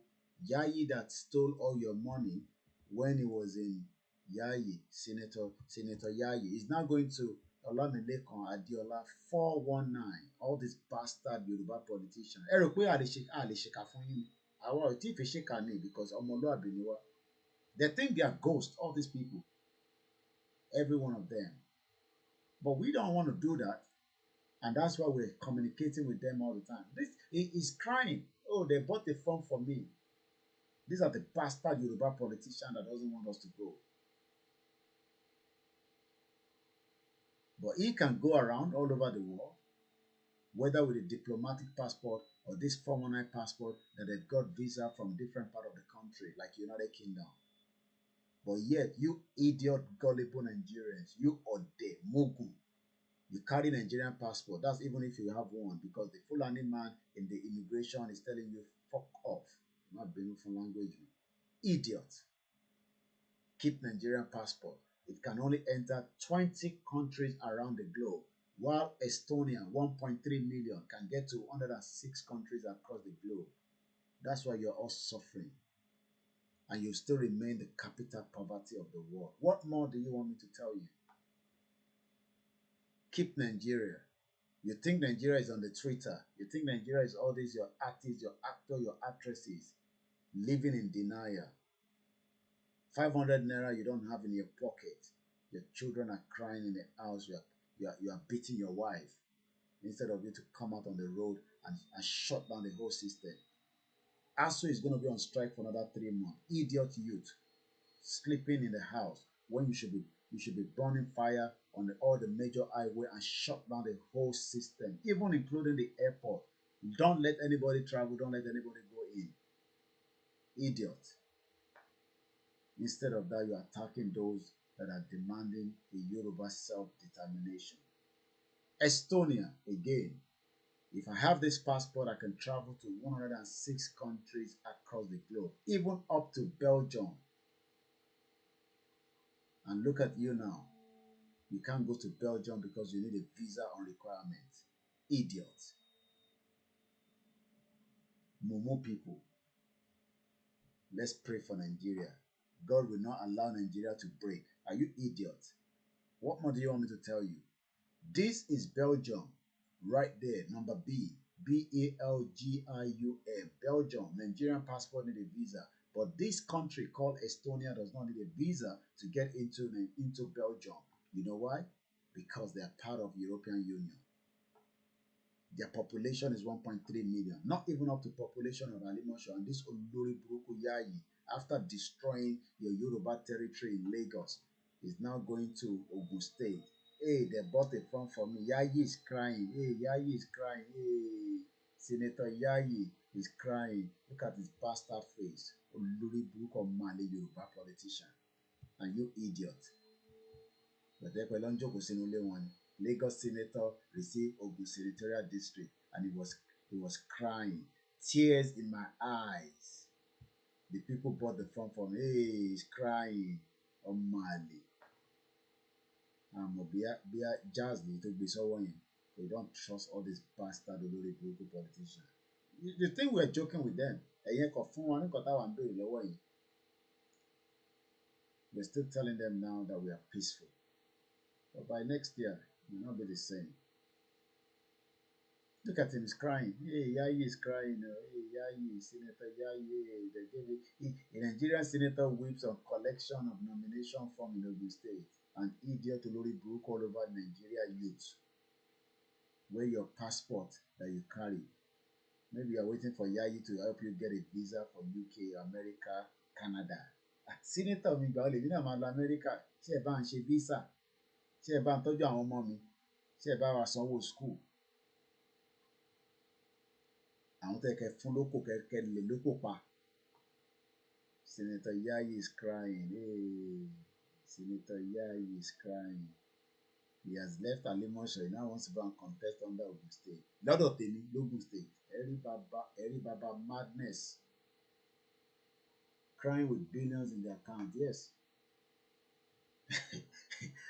Yayi that stole all your money when he was in Yayi, Senator Yayi, is now going to Olamilekan Adiola 419. All these bastard Yoruba politicians. Because they think they are ghosts, all these people. Every one of them. But we don't want to do that. And that's why we're communicating with them all the time. This is crying. Oh, they bought the phone for me. These are the bastard Yoruba politician that doesn't want us to go. But he can go around all over the world, whether with a diplomatic passport or this 419 passport that they've got visa from different part of the country, like United Kingdom. But yet, you idiot, gullible Nigerians, you Ode, Mogu, you carry Nigerian passport. That's even if you have one, because the Fulani man in the immigration is telling you, fuck off. I'm not bringing from language. Idiot. Keep Nigerian passport. It can only enter 20 countries around the globe, while Estonia, 1.3 million, can get to 106 countries across the globe. That's why you're all suffering. And you still remain the capital poverty of the world. What more do you want me to tell you? Keep Nigeria. You think Nigeria is on the Twitter. You think Nigeria is all these your artists, your actors, your actresses living in denial. 500 naira you don't have in your pocket. Your children are crying in the house. You are beating your wife. Instead of you to come out on the road and shut down the whole system. ASU is going to be on strike for another 3 months. Idiot youth sleeping in the house when you should be burning fire on all the major highway and shut down the whole system, even including the airport. Don't let anybody travel. Don't let anybody go in. Idiot. Instead of that, you are attacking those that are demanding a Yoruba self-determination. Estonia, again. If I have this passport, I can travel to 106 countries across the globe, even up to Belgium. And look at you now. You can't go to Belgium because you need a visa on requirement. Idiot. Momo people. Let's pray for Nigeria. God will not allow Nigeria to break. Are you idiot? What more do you want me to tell you? This is Belgium. Right there. Number B. Belgium. Belgium. Nigerian passport need a visa. But this country called Estonia does not need a visa to get into Belgium. You know why? Because they are part of the European Union. Their population is 1.3 million. Not even up to population of Alimosho. And this Olori Buruku Yayi, after destroying your Yoruba territory in Lagos, is now going to Ogun State. Hey, they bought a phone for me. Yayi is crying. Hey, Yayi is crying. Hey, Senator Yayi is crying. Look at his bastard face. Olori Buruku Mali Yoruba politician. And you idiot. But they were on Joko Sinule one. Lagos senator received Ogun Senatorial District, and he was crying, tears in my eyes. The people bought the phone for me. Hey, he's crying. Oh, Mali. Be jazz to be so one. We don't trust all these bastard Olori Buruku politicians. You think we're joking with them? We're still telling them now that we are peaceful. But by next year, it will not be the same. Look at him, he's crying. Hey, Yayi is crying. Hey, Yayi, Senator Yayi. They gave it. A Nigerian senator whips on collection of nomination form in Ogun State. An idiot Olori Buruku all over Nigeria youth. Wear your passport that you carry. Maybe you're waiting for Yayi to help you get a visa for UK, America, Canada. Senator mi gba olè nínú àwọn America. Ṣé ẹ bá ń ṣe visa? Ṣé ẹ bá ń tọ́jú àwọn ọmọ mi? Ṣé ẹ bá wa sanwó school? Àwọn tẹ́ kẹ́ fún lóko kẹ́ lè lóko pa. Senator Yayi is crying. Hey, Senator Yayi is crying. He has left Alimosho. He now wants to go and contest under Ogun State. Lọ́dọ̀ tèmi l'Ogun State. Ẹ̀rí baba madness. Crying with billions in their account. Yes.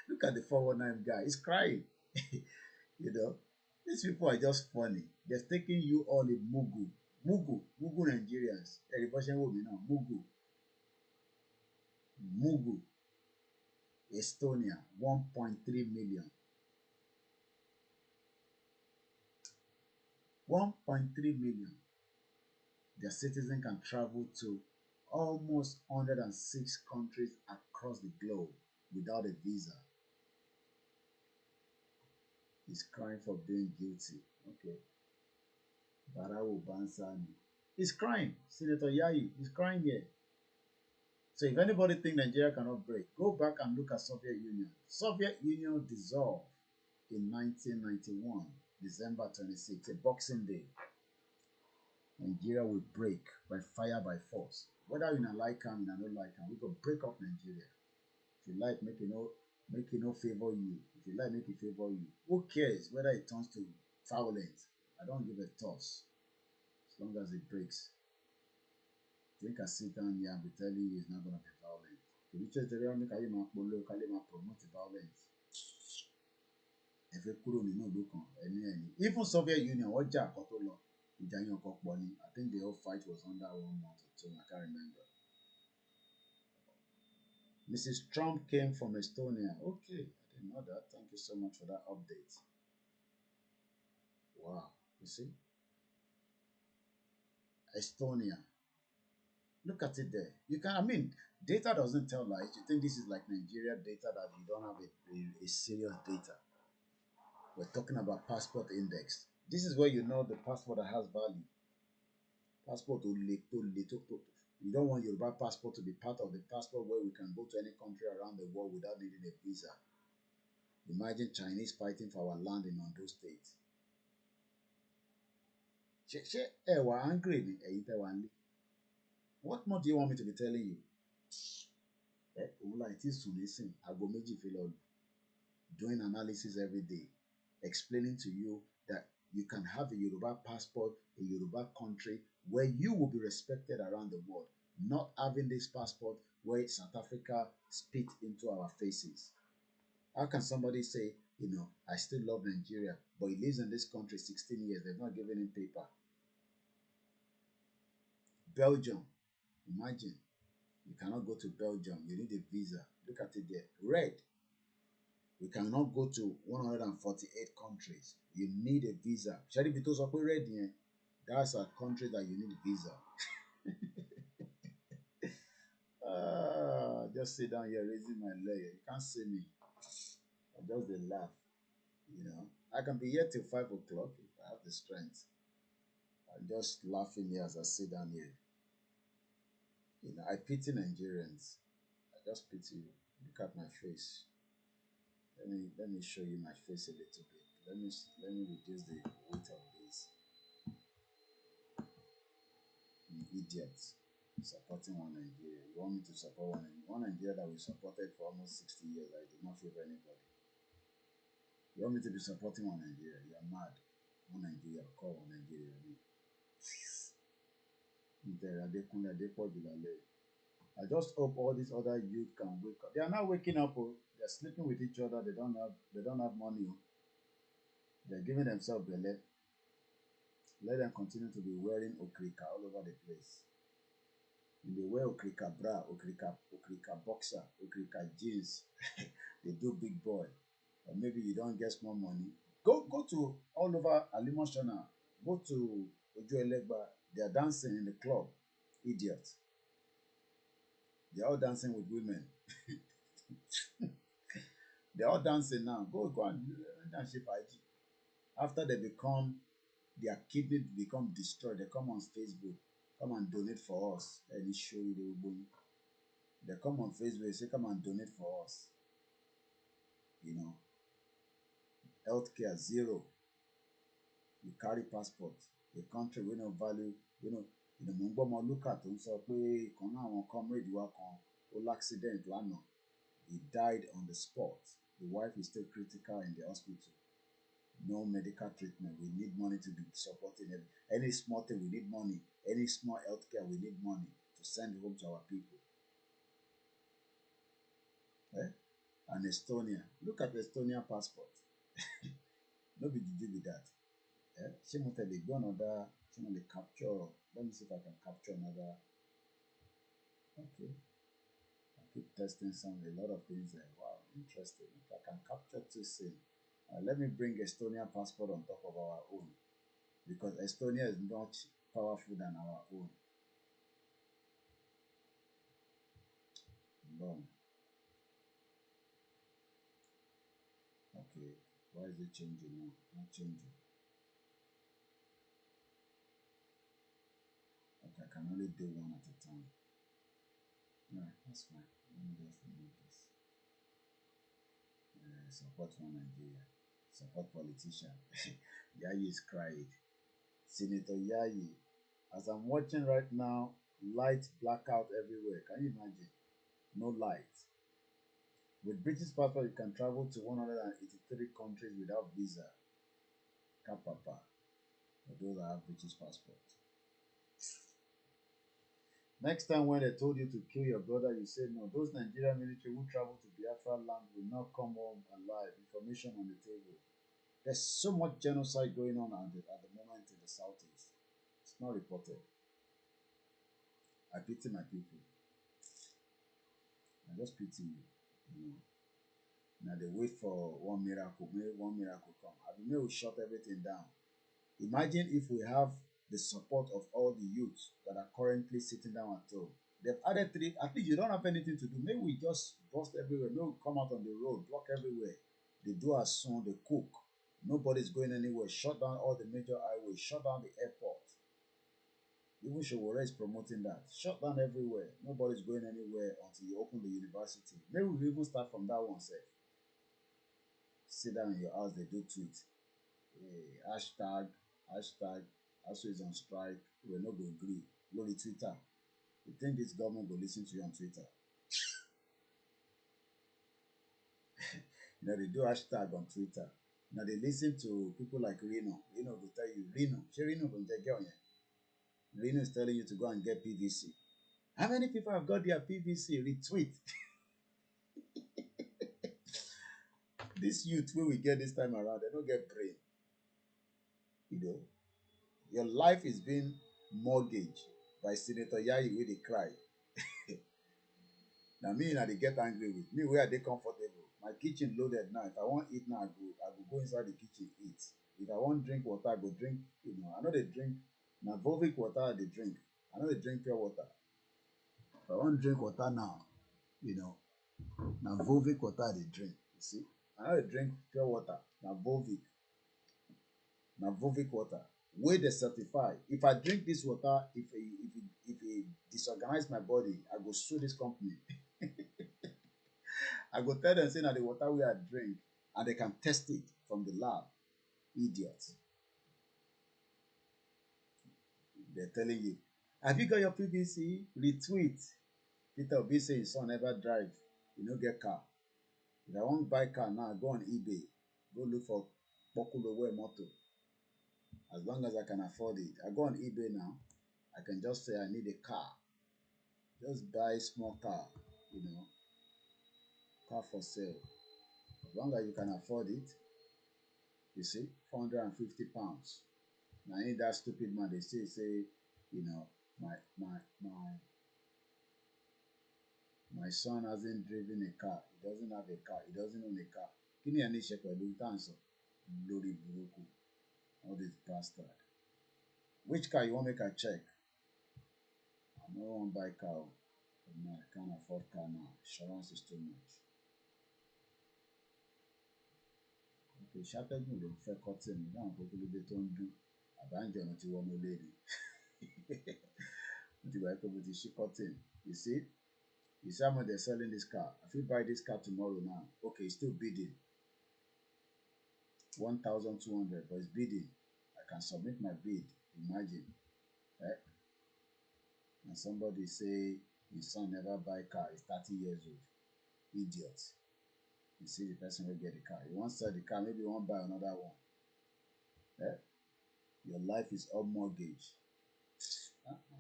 Look at the 419 guy. He's crying. You know, these people are just funny. They're taking you all in Mugu. Mugu Nigerians. Everybody will be now. Mugu. Estonia, 1.3 million. 1.3 million. Their citizens can travel to almost 106 countries across the globe without a visa. He's crying for being guilty. Okay. Barawo Bansani. He's crying. Senator Yayi, he's crying here. So if anybody think Nigeria cannot break, go back and look at Soviet Union. Soviet Union dissolved in 1991, December 26, a Boxing Day. Nigeria will break by fire, by force. Whether you not like him, you not like him, we could break up Nigeria. If you like, make it no favor you. If you like, make it favor you. Who cares whether it turns to violence? I don't give a toss. As long as it breaks. I think I sit down here and be telling you it's not going to be violent. If you just promote violence. Even Soviet Union, what Jack Otolo, I think the whole fight was under 1 month or 2, I can't remember. Mrs. Trump came from Estonia. Okay, I didn't know that. Thank you so much for that update. Wow, you see? Estonia. Look at it there. You can, data doesn't tell lies. You think this is like Nigeria data that you don't have a serious data. We're talking about passport index. This is where you know the passport that has value. Passport you don't want Yoruba passport to be part of the passport where we can go to any country around the world without needing a visa. Imagine Chinese fighting for our land in Ondo State. Angry. What more do you want me to be telling you? Doing analysis every day, explaining to you that you can have a Yoruba passport, a Yoruba country, where you will be respected around the world, not having this passport where South Africa spit into our faces. How can somebody say, I still love Nigeria, but he lives in this country 16 years, they've not given him paper? Belgium, imagine, you cannot go to Belgium, you need a visa. Look at it there, red. We cannot go to 148 countries. You need a visa. That's a country that you need a visa. Just sit down here raising my leg. You can't see me. I just laugh. I can be here till 5 o'clock if I have the strength. I'm just laughing here as I sit down here. I pity Nigerians. I just pity you. Look at my face. Let me show you my face a little bit. Let me reduce the weight of this. You idiot. Supporting one Nigeria. You want me to support one Nigeria that we supported for almost 60 years. I did not favor anybody. You want me to be supporting one Nigeria? You are mad. One Nigeria. Call one Nigeria. I just hope all these other youth can wake up. They are not waking up. They're sleeping with each other. They don't have money. They're giving themselves belly. Let them continue to be wearing okrika all over the place. They wear okrika bra, okrika boxer, okrika jeans. They do big boy. Or maybe you don't get small money. Go to all over Alimoshana. Go to Ojuelegba. They are dancing in the club. Idiots. They are all dancing with women. They are all dancing now. Go and dance with IG. After they their kidney become destroyed, they come on Facebook. Come and donate for us. And show you the boom. They come on Facebook, say come and donate for us. Healthcare zero. You carry passport. a country we no value, mo look at him sọ pé kan náà àwọn comrade wa kan ó accident lánàá. He died on the spot. The wife is still critical in the hospital. No medical treatment. We need money to be supporting it. Any small thing, we need money. Any small healthcare, we need money to send home to our people. And Estonia. Look at the Estonia passport. No be juju with that. She must have go another. She must capture. Let me see if I can capture another. Okay. I keep testing a lot of things there. Wow, interesting. If I can capture two scenes. Let me bring Estonia passport on top of our own. Because Estonia is much powerful than our own. Boom. Okay. Why is it changing now? Not changing. Okay, I can only do one at a time. Alright, that's fine. Let me just remove this. Support for Nigeria. Support politician. Yayi is crying. Senator Yayi. As I'm watching right now, light blackout everywhere. Can you imagine? No light. With British passport, you can travel to 183 countries without visa. Kapapa. For those that have British passport. Next time when they told you to kill your brother, you said no. Those Nigerian military who travel to Biafra land will not come home alive. Information on the table. There's so much genocide going on at the moment in the southeast. It's not reported. I pity my people. I just pity you. Now they wait for one miracle. May one miracle come. I mean, we shut everything down. Imagine if we have the support of all the youths that are currently sitting down at home. They've added 3. At least you don't have anything to do. Maybe we just bust everywhere. Maybe we come out on the road, block everywhere. They do as soon, they cook. Nobody's going anywhere. Shut down all the major highways. Shut down the airport. Even Showore is promoting that. Shut down everywhere. Nobody's going anywhere until you open the university. Maybe we'll even start from that one side. Sit down in your house, they do tweet. Hashtag, ASU is on strike. We're not going to agree. Glory Twitter. You think this government will listen to you on Twitter? They do hashtag on Twitter. Now they listen to people like Reno. Reno will tell you, Reno will get on. Reno is telling you to go and get PVC. How many people have got their PVC? Retweet. This youth when we get this time around, they don't get brain. Your life is being mortgaged by Senator Yayi where they cry. Now me and they get angry with me where they comfortable. My kitchen loaded now. If I want eat now, I go inside the kitchen eat. If I want drink water, I go drink. I know they drink. Now Volvic water they drink. I know they drink pure water. If I want drink water now, now Volvic water they drink. You see, I know they drink pure water. Now Volvic water. Where they certify. If I drink this water, if it disorganize my body, I go sue this company. I go tell them say that the water we are drink and they can test it from the lab. Idiots. They're telling you, have you got your PVC? Retweet. Peter Obi say his son never drive. Get car. If I want to buy car now, go on eBay. Go look for Pokulowe Moto. As long as I can afford it. I go on eBay now. I can just say I need a car. Just buy a small car, car for sale. As long as you can afford it, you see, 450 pounds. Now ain't that stupid man, they say, my son hasn't driven a car. He doesn't have a car. He doesn't own a car. Kini ani ṣe pẹ̀lú tanso. Lórí burúkú. All this bastard. Which car you want make I check? I don't want to buy car. No, I can't afford car now. Insurance is too much. Okay, ṣàtẹ̀gùn ló fẹ́ cotton. You don't go to the tó ń dún. Àbájọ ọ̀nà tí wọ́n mú léde. Mo ti gbà pé mo ti ṣí cotton. You see how much they're selling this car. If you buy this car tomorrow now, okay, it's still bidding. 1,200, but it's bidding. I can submit my bid. Imagine. Eh? And somebody say his son never buy car, he's 30 years old. Idiot. You see the person will get the car. You won't sell the car, maybe you won't buy another one. Eh? Your life is all mortgage.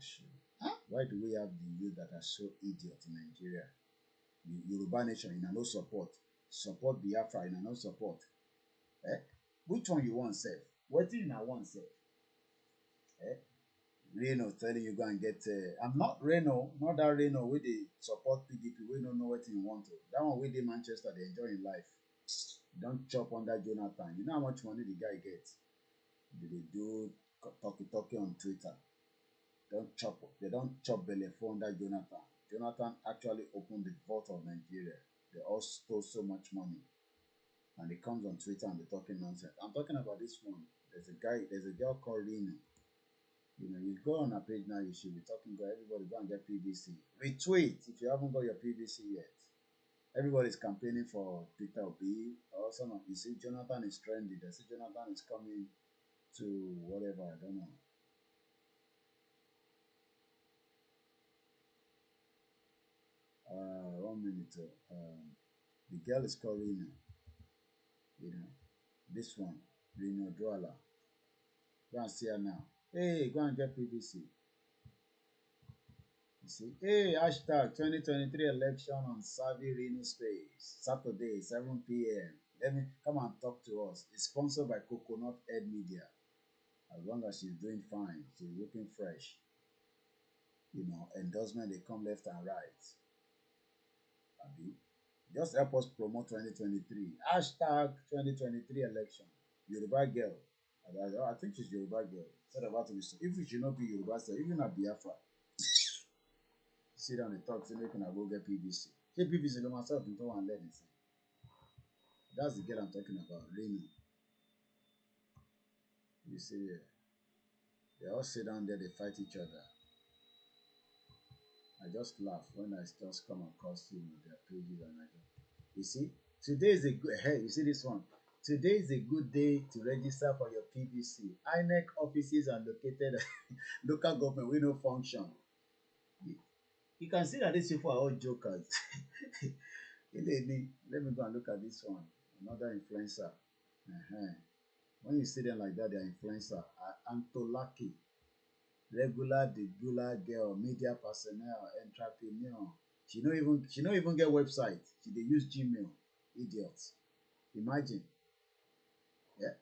Sure. Huh? Why do we have the youth that are so idiot in Nigeria? Yoruba nation in no support. Support Biafra in no support. Eh? Which one you want save? What do you want save? Eh? Reno telling you go and get I'm not Reno, not that Reno with the support PDP. We don't know what you want to. That one with the Manchester, they enjoying life. Don't chop under Jonathan. You know how much money the guy gets. They do talkie on Twitter. They don't chop belly for under Jonathan. Jonathan actually opened the vault of Nigeria. They all stole so much money. And it comes on Twitter and they're talking nonsense. I'm talking about this one. There's a girl called Reno. You know, you go on her page now, you should be talking to everybody, go and get PVC. Retweet if you haven't got your PVC yet. Everybody's campaigning for Peter B. Or someone. You see, Jonathan is trendy. They say Jonathan is coming to whatever, I don't know. 1 minute. The girl is called Reno. You know, this one, Reno Dwala. Go and see her now. Hey, go and get PVC. You see, hey, hashtag 2023 election on Savvy Reno Space, Saturday, 7 p.m. Let me come and talk to us. It's sponsored by Coconut Head Media. As long as she's doing fine, she's looking fresh. You know, endorsement, they come left and right. Just help us promote 2023. Hashtag 2023 election. Yoruba girl. I think she's Yoruba girl. Said about to be so. If it should not be Yoruba, so even at Biafra. Sit down and talk, say, make I go get PVC. Say PVC, no myself, don't want to let it say. That's the girl I'm talking about, Reno. You see there. They all sit down there, they fight each other. I just laugh when I just come across, you know, their pages and I just, you see, today is a good, hey, you see this one? Today is a good day to register for your PVC. INEC offices are located at local government with no function. You can see that these people are all jokers. Let me go and look at this one. Another influencer. When you see them like that, they are influencer. Antolaki. Regular, degular girl, media personnel, entrepreneur. She don't even get website. She dey use Gmail. Idiots. Imagine. Yeah.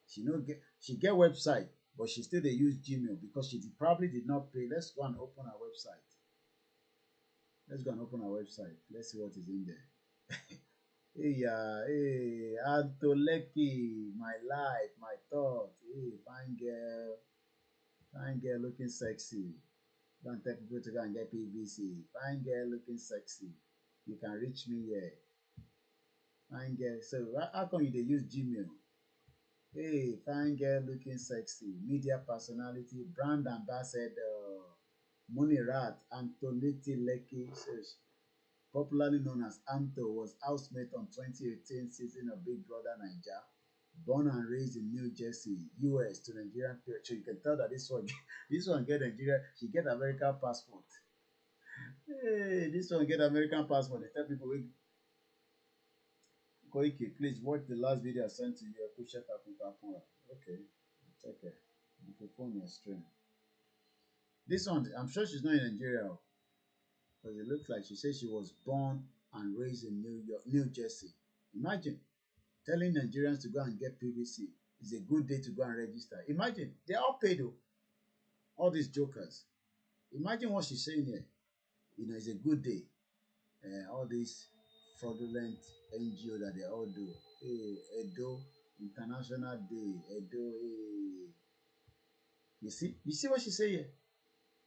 She get website, but she still dey use Gmail because she probably did not pay. Let's go and open her website. Let's see what is in there. Hey, Antoleki, my life, my thought. Hey, fine girl looking sexy. Don't tell people to go and get PVC. Fine girl looking sexy. You can reach me here. Fine girl. So how come you dey use Gmail? Hey, fine girl looking sexy. Media personality, brand ambassador. Munirat Antonetti Lekki, popularly known as Anto, was housemate on 2018 season of Big Brother Naija. Born and raised in New Jersey, US to Nigerian parents. So you can tell that this one get Nigeria. She get American passport. Hey, this one get American passport. They tell people, Koiki, please watch the last video I sent to you. Okay, check it. If you phone your stream. This one, I'm sure she's not in Nigeria because it looks like she says she was born and raised in New Jersey. Imagine telling Nigerians to go and get PVC is a good day to go and register. Imagine, they're all paid though. All these jokers. Imagine what she's saying here. You know, it's a good day. All these fraudulent NGO that they all do. Hey, Edo, International Day, Edo, hey. You see what she's saying here?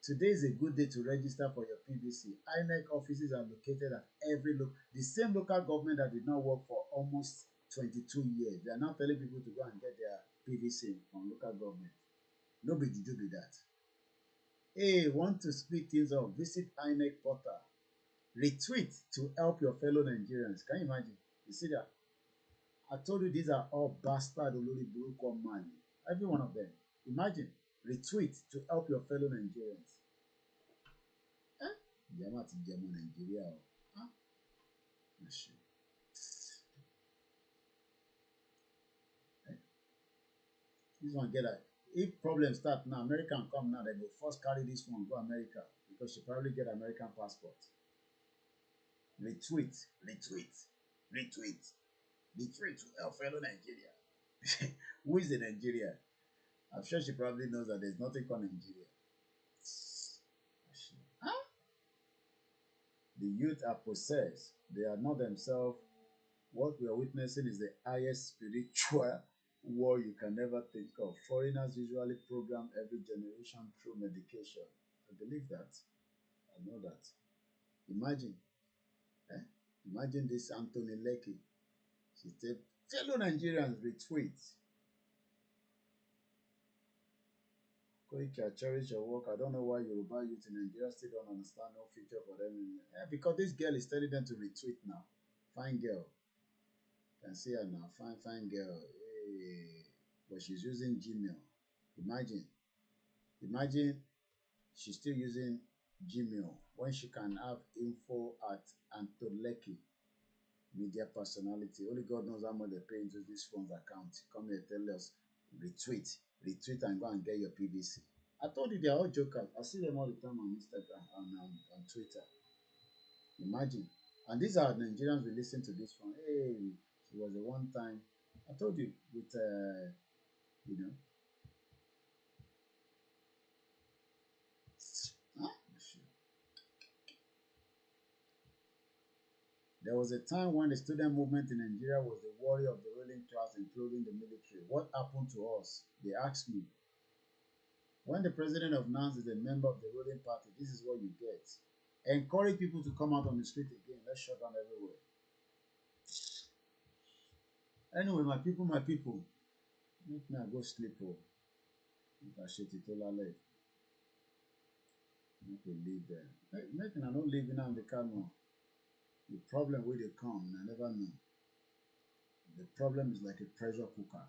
Today is a good day to register for your PVC. INEC offices are located at every the same local government that did not work for almost 22 years. They are now telling people to go and get their PVC from local government. Nobody do that. Hey, want to speed things up? Visit INEC portal. Retweet to help your fellow Nigerians. Can you imagine? You see that? I told you these are all bastard Olori Buruko Mali. Every one of them. Imagine. retweet to help your fellow Nigerians. Yama ti jẹmọ Nigeria o. This one get a. If problems start now, American come now, they go first carry this one go America because she probably get American passport. Retweet to our fellow Nigeria. Who is the Nigeria? I'm sure she probably knows that there's nothing called Nigeria. Huh? The youth are possessed. They are not themselves. What we are witnessing is the highest spiritual war you can never think of. Foreigners usually program every generation through medication. I believe that. I know that. Imagine. Imagine this Anthony Lekki. She said, fellow Nigerians, retweet. Koiki, I cherish your work. I don't know why Yoruba youth in Nigeria still don't understand no future for them. Because this girl is telling them to retweet now. Fine girl. Can see her now. Fine girl. Hey. But she's using Gmail. Imagine she's still using Gmail when she can have info at Antoleki. Media personality. Only God knows how much they pay into this phone's account. Come here, tell us, retweet and go and get your PVC. I told you they are all jokers. I see them all the time on Instagram, on Twitter. Imagine. And these are Nigerians we listen to this from. Hey, it was a one time. I told you with, There was a time when the student movement in Nigeria was the worry of the ruling class, including the military. What happened to us? They asked me. When the president of NNAMDI is a member of the ruling party, this is what you get. Encourage people to come out on the street again. Let's shut down everywhere. Anyway, my people, make me go sleep. If I shit it all late. Make we leave there. Make me not leave in the KANU. The problem where they come, I never know. The problem is like a pressure cooker.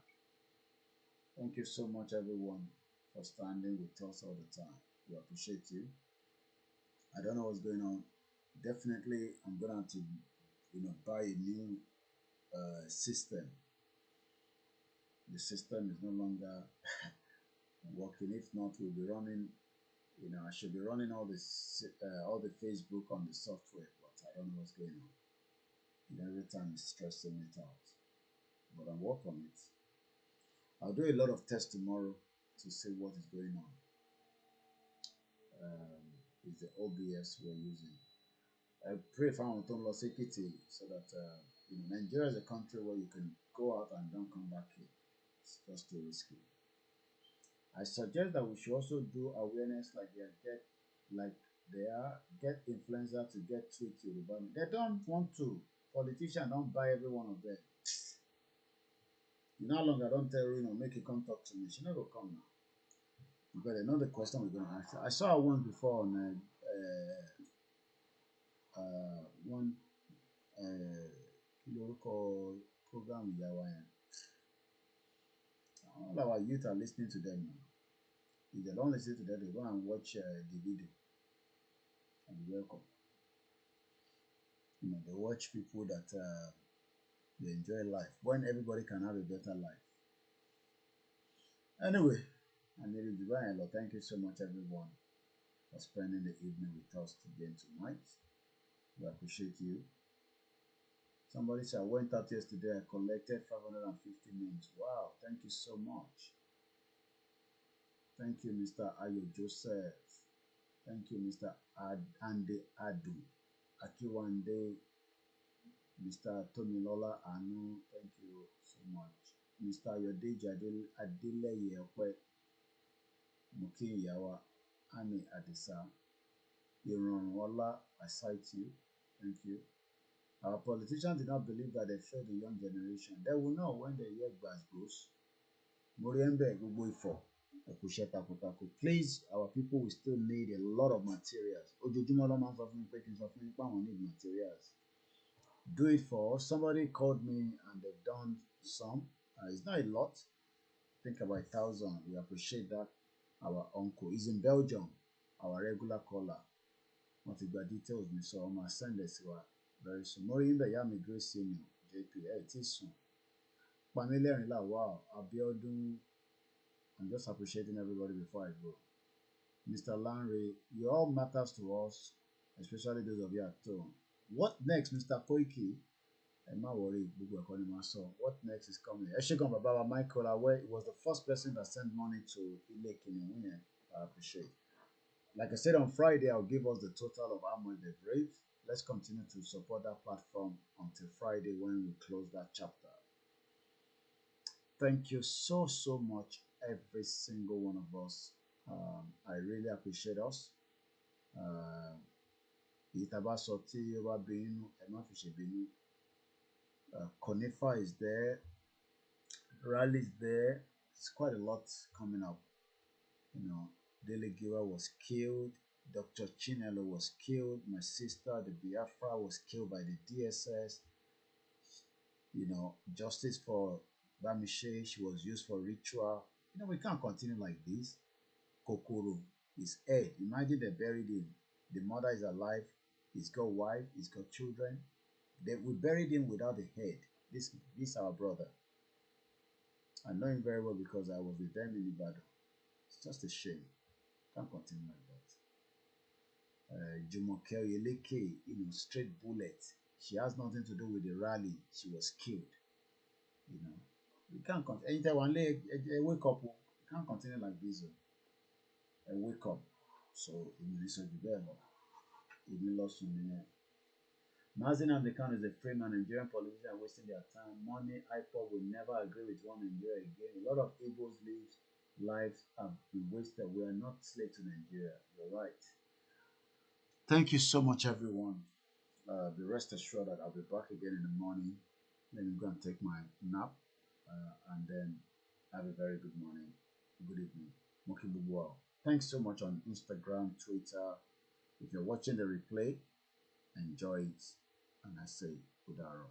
Thank you so much, everyone, for standing with us all the time. We appreciate you. I don't know what's going on. Definitely, I'm gonna have to, buy a new system. The system is no longer working. If not, we'll be running. I should be running all the Facebook on the software, but I don't know what's going on. Every time it's stressing it out. But I'll work on it. I'll do a lot of tests tomorrow to see what is going on. It's the OBS we're using. I pray for Ekiti so that Nigeria is a country where you can go out and don't come back here. It's just too risky. I suggest that we should also do awareness like get influencers to get tweets Yoruba. They don't want to. Politicians don't buy every one of them. How long I don't tell her, make you come talk to me. She never come now. Because they know the question we're going to ask. I saw one before on one local program. All our youth are listening to them now. If they don't listen to them, they go and watch the video. And you're welcome. They watch people that they enjoy life. When everybody can have a better life. Anyway, I'm Mary Divine. Thank you so much, everyone, for spending the evening with us today and tonight. We appreciate you. Somebody said, I went out yesterday, I collected 550 names. Wow, thank you so much. Thank you, Mr. Ayo Joseph. Thank you, Mr. Ande Adu. Akiwande, Mr. Tomilola Anu. Thank you so much. Mr. Yodeji Adeleye Okwe. Muki Yawa. Ani Adisa. Ironwala, I cite you. Thank you. Our politicians did not believe that they failed the young generation. They will know when the year goes. Moriembe Guguifo. Please, our people will still need a lot of materials. Need materials. Do it for us. Somebody called me and they've done some. It's not a lot. Think about 1,000. We appreciate that. our uncle. He's in Belgium, our regular caller. Want to get details, me, so I'm gonna send this to her very soon. More in the Yami Grace Senior, JP, it is soon. Pamela and wow, Abiodun, I'm just appreciating everybody before I go. Mr. Lanry, you all matters to us, especially those of you at home. What next, Mr. Koiki? I'm not worried. What next is coming? Eshegon Baba Michael Awe was the first person that sent money to Ile Kiniwin. I appreciate. Like I said on Friday, I'll give us the total of how much they've raised. Let's continue to support that platform until Friday when we close that chapter. Thank you so much, every single one of us. I really appreciate us. Conifa is there, Rally is there. It's quite a lot coming up. You know, Dele Giwa was killed, Dr. Chinelo was killed, my sister, the Biafra, was killed by the DSS. You know, justice for Bamishe, she was used for ritual. You know, we can't continue like this. KOKORO is dead. Imagine they buried him. The mother is alive. He's got wife. He's got children. We buried him without a head. This our brother. I know him very well because I was with them in Ibadan. It's just a shame. Can't continue like that. Jumoke Oyeleke, you know, straight bullet. She has nothing to do with the rally. She was killed. You know, we can't continue. Anytime one leg, wake up. We can't continue like this. Wake up. So, MAZI NNAMDI is a free man. Nigerian politicians wasting their time. Money, IPOB will never agree with one Nigeria again. A lot of Igbos lives have been wasted. We are not slaves to Nigeria. You're right. Thank you so much, everyone. Be rest assured that I'll be back again in the morning. Let me go and take my nap. And then have a very good morning. Good evening. Moki Bubuao. Thanks so much on Instagram, Twitter. If you're watching the replay, enjoy it. And I say, Udaro.